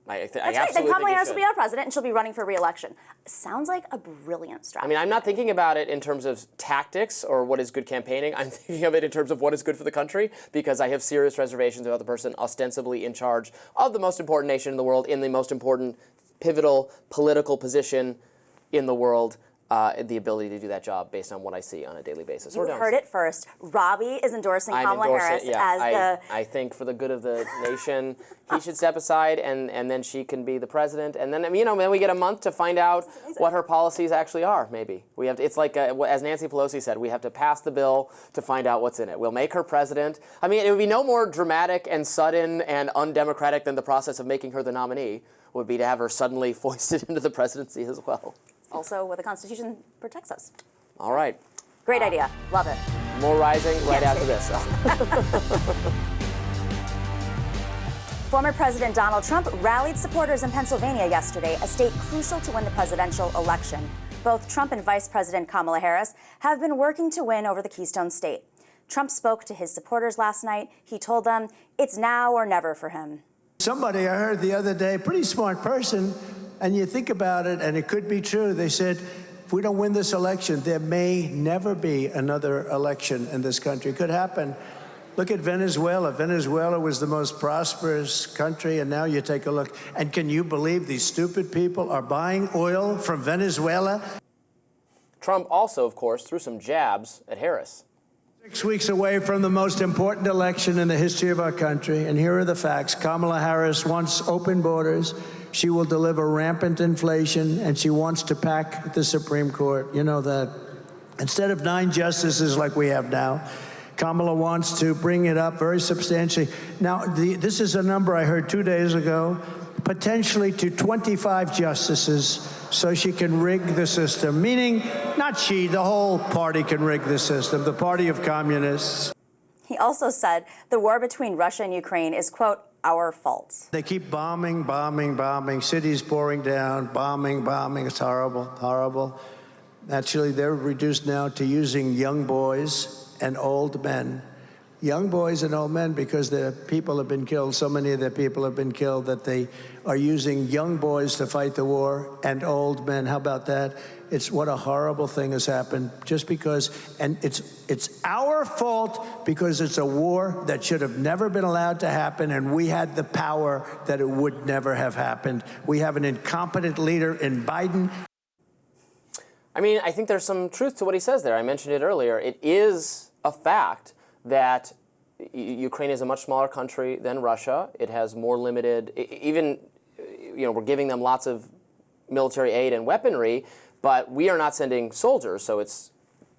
That's right. Then Kamala Harris will be our president and she'll be running for re-election. Sounds like a brilliant strategy. I mean, I'm not thinking about it in terms of tactics or what is good campaigning. I'm thinking of it in terms of what is good for the country, because I have serious reservations about the person ostensibly in charge of the most important nation in the world, in the most important pivotal political position in the world, the ability to do that job based on what I see on a daily basis. You heard it first. Robbie is endorsing Kamala Harris as I think for the good of the nation, he should step aside, and then she can be the president. And then, then we get a month to find out what her policies actually are, maybe. We have to, it's like, as Nancy Pelosi said, we have to pass the bill to find out what's in it. We'll make her president. I mean, it would be no more dramatic and sudden and undemocratic than the process of making her the nominee would be to have her suddenly foisted into the presidency as well. Also what the Constitution protects us. All right. Great idea. Love it. More Rising right after this. Former President Donald Trump rallied supporters in Pennsylvania yesterday, a state crucial to win the presidential election. Both Trump and Vice President Kamala Harris have been working to win over the Keystone State. Trump spoke to his supporters last night. He told them it's now or never for him. Somebody I heard the other day, pretty smart person, and you think about it, and it could be true. They said, if we don't win this election, there may never be another election in this country. It could happen. Look at Venezuela. Venezuela was the most prosperous country, and now you take a look. And can you believe these stupid people are buying oil from Venezuela? Trump also, of course, threw some jabs at Harris. 6 weeks away from the most important election in the history of our country, and here are the facts. Kamala Harris wants open borders. She will deliver rampant inflation, and she wants to pack the Supreme Court. You know that. Instead of 9 justices like we have now, Kamala wants to bring it up very substantially. Now, this is a number I heard 2 days ago, potentially to 25 justices, so she can rig the system, meaning not she, the whole party can rig the system, the party of communists. He also said the war between Russia and Ukraine is, quote, our fault. They keep bombing, cities pouring down, bombing. It's horrible, horrible. Actually, they're reduced now to using young boys and old men. Young boys and old men, because their people have been killed, so many of their people have been killed that they are using young boys to fight the war and old men. How about that? It's what a horrible thing has happened just because, and it's our fault because it's a war that should have never been allowed to happen, and we had the power that it would never have happened. We have an incompetent leader in Biden. I mean, I think there's some truth to what he says there. I mentioned it earlier. It is a fact that Ukraine is a much smaller country than Russia. It has more limited, even, we're giving them lots of military aid and weaponry, but we are not sending soldiers, so it's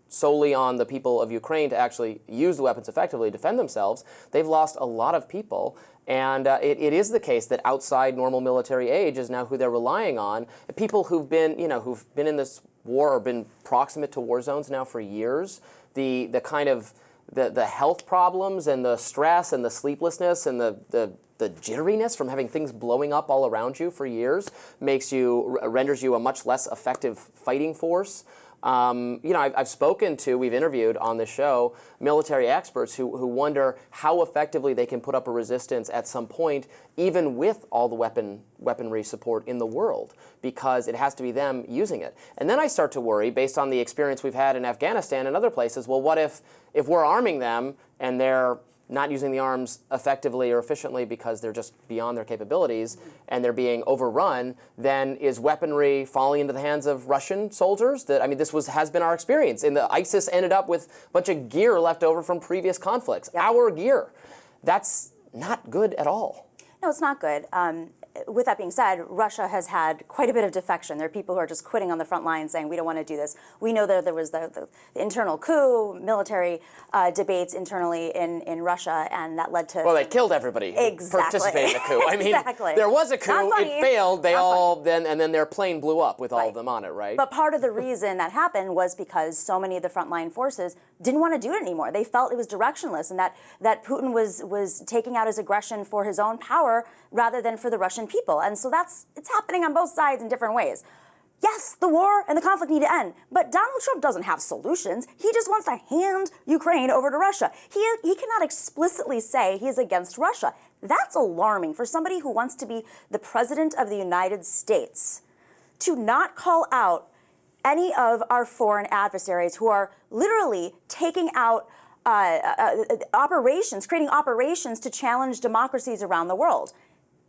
solely on the people of Ukraine to actually use the weapons effectively, defend themselves. They've lost a lot of people, and it is the case that outside normal military age is now who they're relying on. People who've been in this war or been proximate to war zones now for years. The kind of the health problems and the stress and the sleeplessness and the jitteriness from having things blowing up all around you for years renders you a much less effective fighting force. I've spoken to, we've interviewed on the show, military experts who wonder how effectively they can put up a resistance at some point, even with all the weaponry support in the world, because it has to be them using it. And then I start to worry, based on the experience we've had in Afghanistan and other places, well, what if we're arming them and they're not using the arms effectively or efficiently because they're just beyond their capabilities and they're being overrun, then is weaponry falling into the hands of Russian soldiers? This has been our experience. ISIS ended up with a bunch of gear left over from previous conflicts, our gear. That's not good at all. No, it's not good. With that being said, Russia has had quite a bit of defection. There are people who are just quitting on the front line saying, we don't want to do this. We know that there was the internal coup, military debates internally in Russia, and that led to... Well, they killed everybody who participated in the coup. Exactly. There was a coup, it failed, and then their plane blew up with all of them on it, right? But part of the reason that happened was because so many of the frontline forces didn't want to do it anymore. They felt it was directionless, and that Putin was taking out his aggression for his own power rather than for the Russian people. And so it's happening on both sides in different ways. Yes, the war and the conflict need to end, but Donald Trump doesn't have solutions. He just wants to hand Ukraine over to Russia. He cannot explicitly say he is against Russia. That's alarming for somebody who wants to be the president of the United States, to not call out any of our foreign adversaries who are literally taking out creating operations to challenge democracies around the world.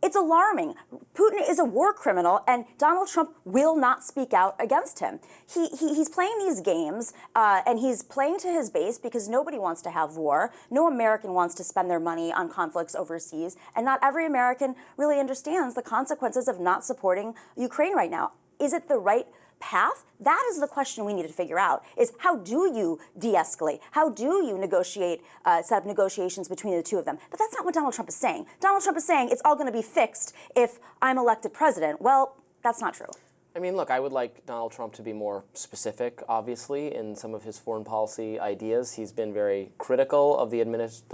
It's alarming. Putin is a war criminal, and Donald Trump will not speak out against him. He's playing these games, and he's playing to his base because nobody wants to have war. No American wants to spend their money on conflicts overseas, and not every American really understands the consequences of not supporting Ukraine right now. Is it the right path? That is the question we need to figure out, is how do you de-escalate? How do you negotiate, set up negotiations between the two of them? But that's not what Donald Trump is saying. Donald Trump is saying it's all going to be fixed if I'm elected president. Well, that's not true. Look, I would like Donald Trump to be more specific, obviously, in some of his foreign policy ideas. He's been very critical of the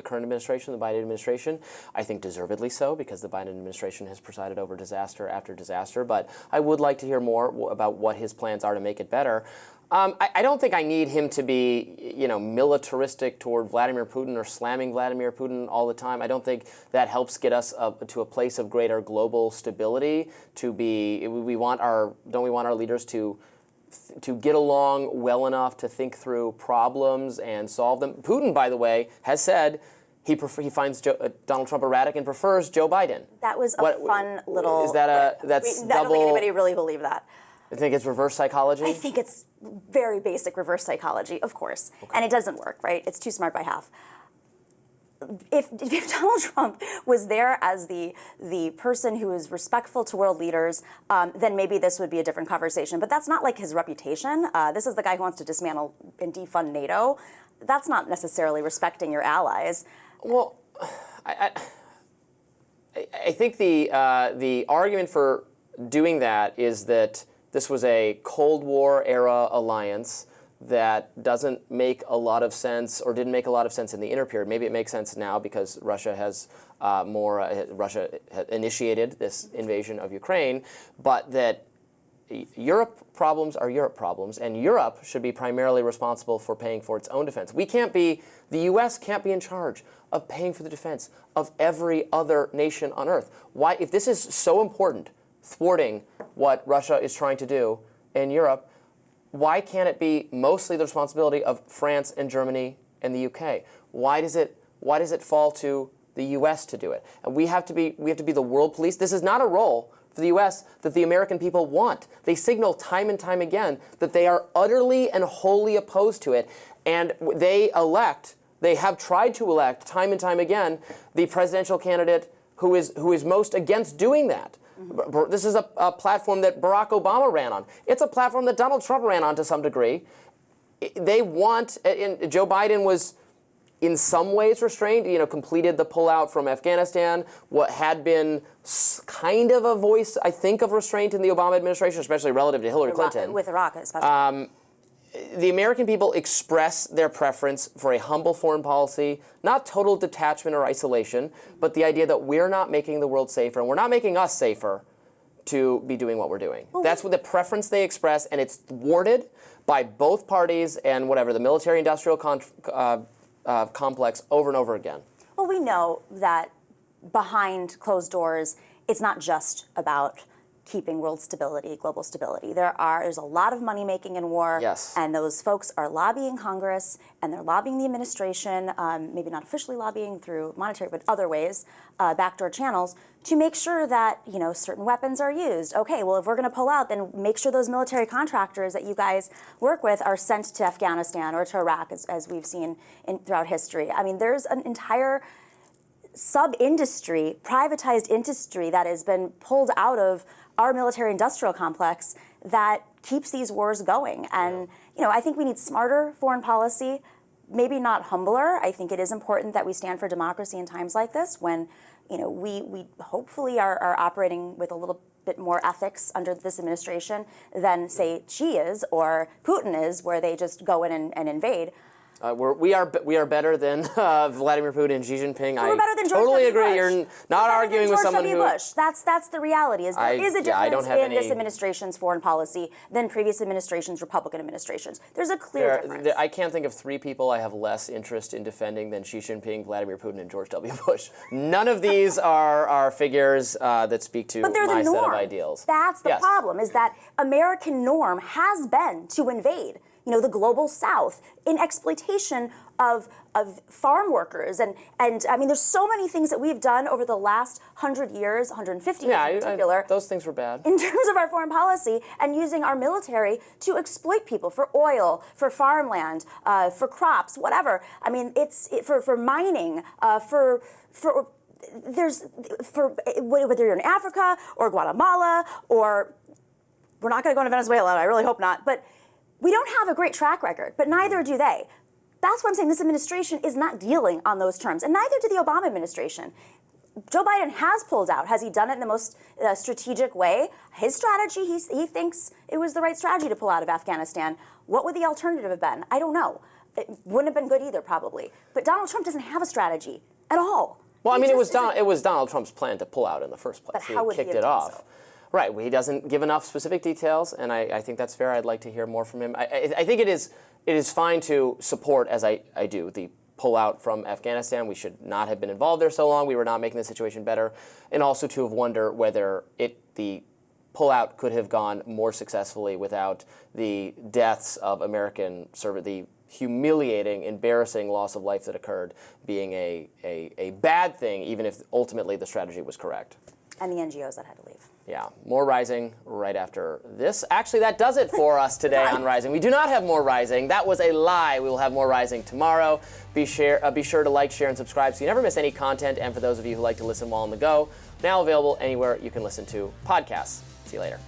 current administration, the Biden administration. I think deservedly so, because the Biden administration has presided over disaster after disaster. But I would like to hear more about what his plans are to make it better. I don't think I need him to be, militaristic toward Vladimir Putin or slamming Vladimir Putin all the time. I don't think that helps get us up to a place of greater global stability. Don't we want our leaders to get along well enough to think through problems and solve them? Putin, by the way, has said he finds Donald Trump erratic and prefers Joe Biden. That was a fun little... Is that that's double... I don't think anybody really believed that. I think it's reverse psychology? I think it's very basic reverse psychology, of course. Okay. And it doesn't work, right? It's too smart by half. if Donald Trump was there as the person who is respectful to world leaders, then maybe this would be a different conversation. But that's not like his reputation. This is the guy who wants to dismantle and defund NATO. That's not necessarily respecting your allies. Well, I think the argument for doing that is that this was a Cold War era alliance that doesn't make a lot of sense, or didn't make a lot of sense in the inter period. Maybe it makes sense now because Russia has Russia initiated this invasion of Ukraine, but that Europe problems are Europe problems, and Europe should be primarily responsible for paying for its own defense. The U.S. can't be in charge of paying for the defense of every other nation on earth. Why, if this is so important, thwarting what Russia is trying to do in Europe, why can't it be mostly the responsibility of France and Germany and the UK? Why does it fall to the US to do it? And we have to be the world police. This is not a role for the US that the American people want. They signal time and time again that they are utterly and wholly opposed to it, and they have tried to elect time and time again the presidential candidate who is most against doing that. This is a platform that Barack Obama ran on. It's a platform that Donald Trump ran on to some degree. They want, and Joe Biden was in some ways restrained, completed the pullout from Afghanistan, what had been kind of a voice, I think, of restraint in the Obama administration, especially relative to Hillary Clinton. With Iraq, especially. The American people express their preference for a humble foreign policy, not total detachment or isolation, but the idea that we're not making the world safer, and we're not making us safer to be doing what we're doing. That's what the preference they express, and it's thwarted by both parties and the military-industrial complex over and over again. Well, we know that behind closed doors, it's not just about keeping world stability, global stability. There's a lot of money making in war, yes, and those folks are lobbying Congress, and they're lobbying the administration, maybe not officially lobbying through monetary, but other ways, backdoor channels, to make sure that certain weapons are used. Okay, well, if we're going to pull out, then make sure those military contractors that you guys work with are sent to Afghanistan or to Iraq, as we've seen throughout history. I mean, there's an entire sub-industry, privatized industry that has been pulled out of our military-industrial complex that keeps these wars going. And, I think we need smarter foreign policy, maybe not humbler. I think it is important that we stand for democracy in times like this when, we hopefully are operating with a little bit more ethics under this administration than, say, Xi is or Putin is, where they just go in and invade. We are better than Vladimir Putin and Xi Jinping. We're better than George totally W. agree. Bush. You're not arguing with someone who. Bush. That's the reality. There is a difference in this any administration's foreign policy than previous administrations, Republican administrations. There's a clear difference. I can't think of three people I have less interest in defending than Xi Jinping, Vladimir Putin, and George W. Bush. None of these are figures that speak to but they're my the norm. set of ideals. That's the problem, is that American norm has been to invade the global South in exploitation of farm workers. And I mean, there's so many things that we've done over the last 100 years, 150 years in particular. Those things were bad. In terms of our foreign policy and using our military to exploit people for oil, for farmland, for crops, whatever. I mean, for mining, whether you're in Africa or Guatemala, or we're not going to go into Venezuela, I really hope not, but we don't have a great track record, but neither do they. That's why I'm saying this administration is not dealing on those terms, and neither did the Obama administration. Joe Biden has pulled out. Has he done it in the most strategic way? His strategy, he thinks it was the right strategy to pull out of Afghanistan. What would the alternative have been? I don't know. It wouldn't have been good either, probably. But Donald Trump doesn't have a strategy at all. Well, I mean, it was Donald Trump's plan to pull out in the first place. But how would he kicked have it done off. so? Right. Well, he doesn't give enough specific details, and I think that's fair. I'd like to hear more from him. I think it is fine to support, as I do, the pullout from Afghanistan. We should not have been involved there so long. We were not making the situation better. And also to wonder whether the pullout could have gone more successfully without the deaths of American the humiliating, embarrassing loss of life that occurred being a bad thing, even if ultimately the strategy was correct. And the NGOs that had to leave. Yeah, more Rising right after this. Actually, that does it for us today on Rising. We do not have more Rising. That was a lie. We will have more Rising tomorrow. Be sure to like, share, and subscribe so you never miss any content. And for those of you who like to listen while on the go, now available anywhere you can listen to podcasts. See you later.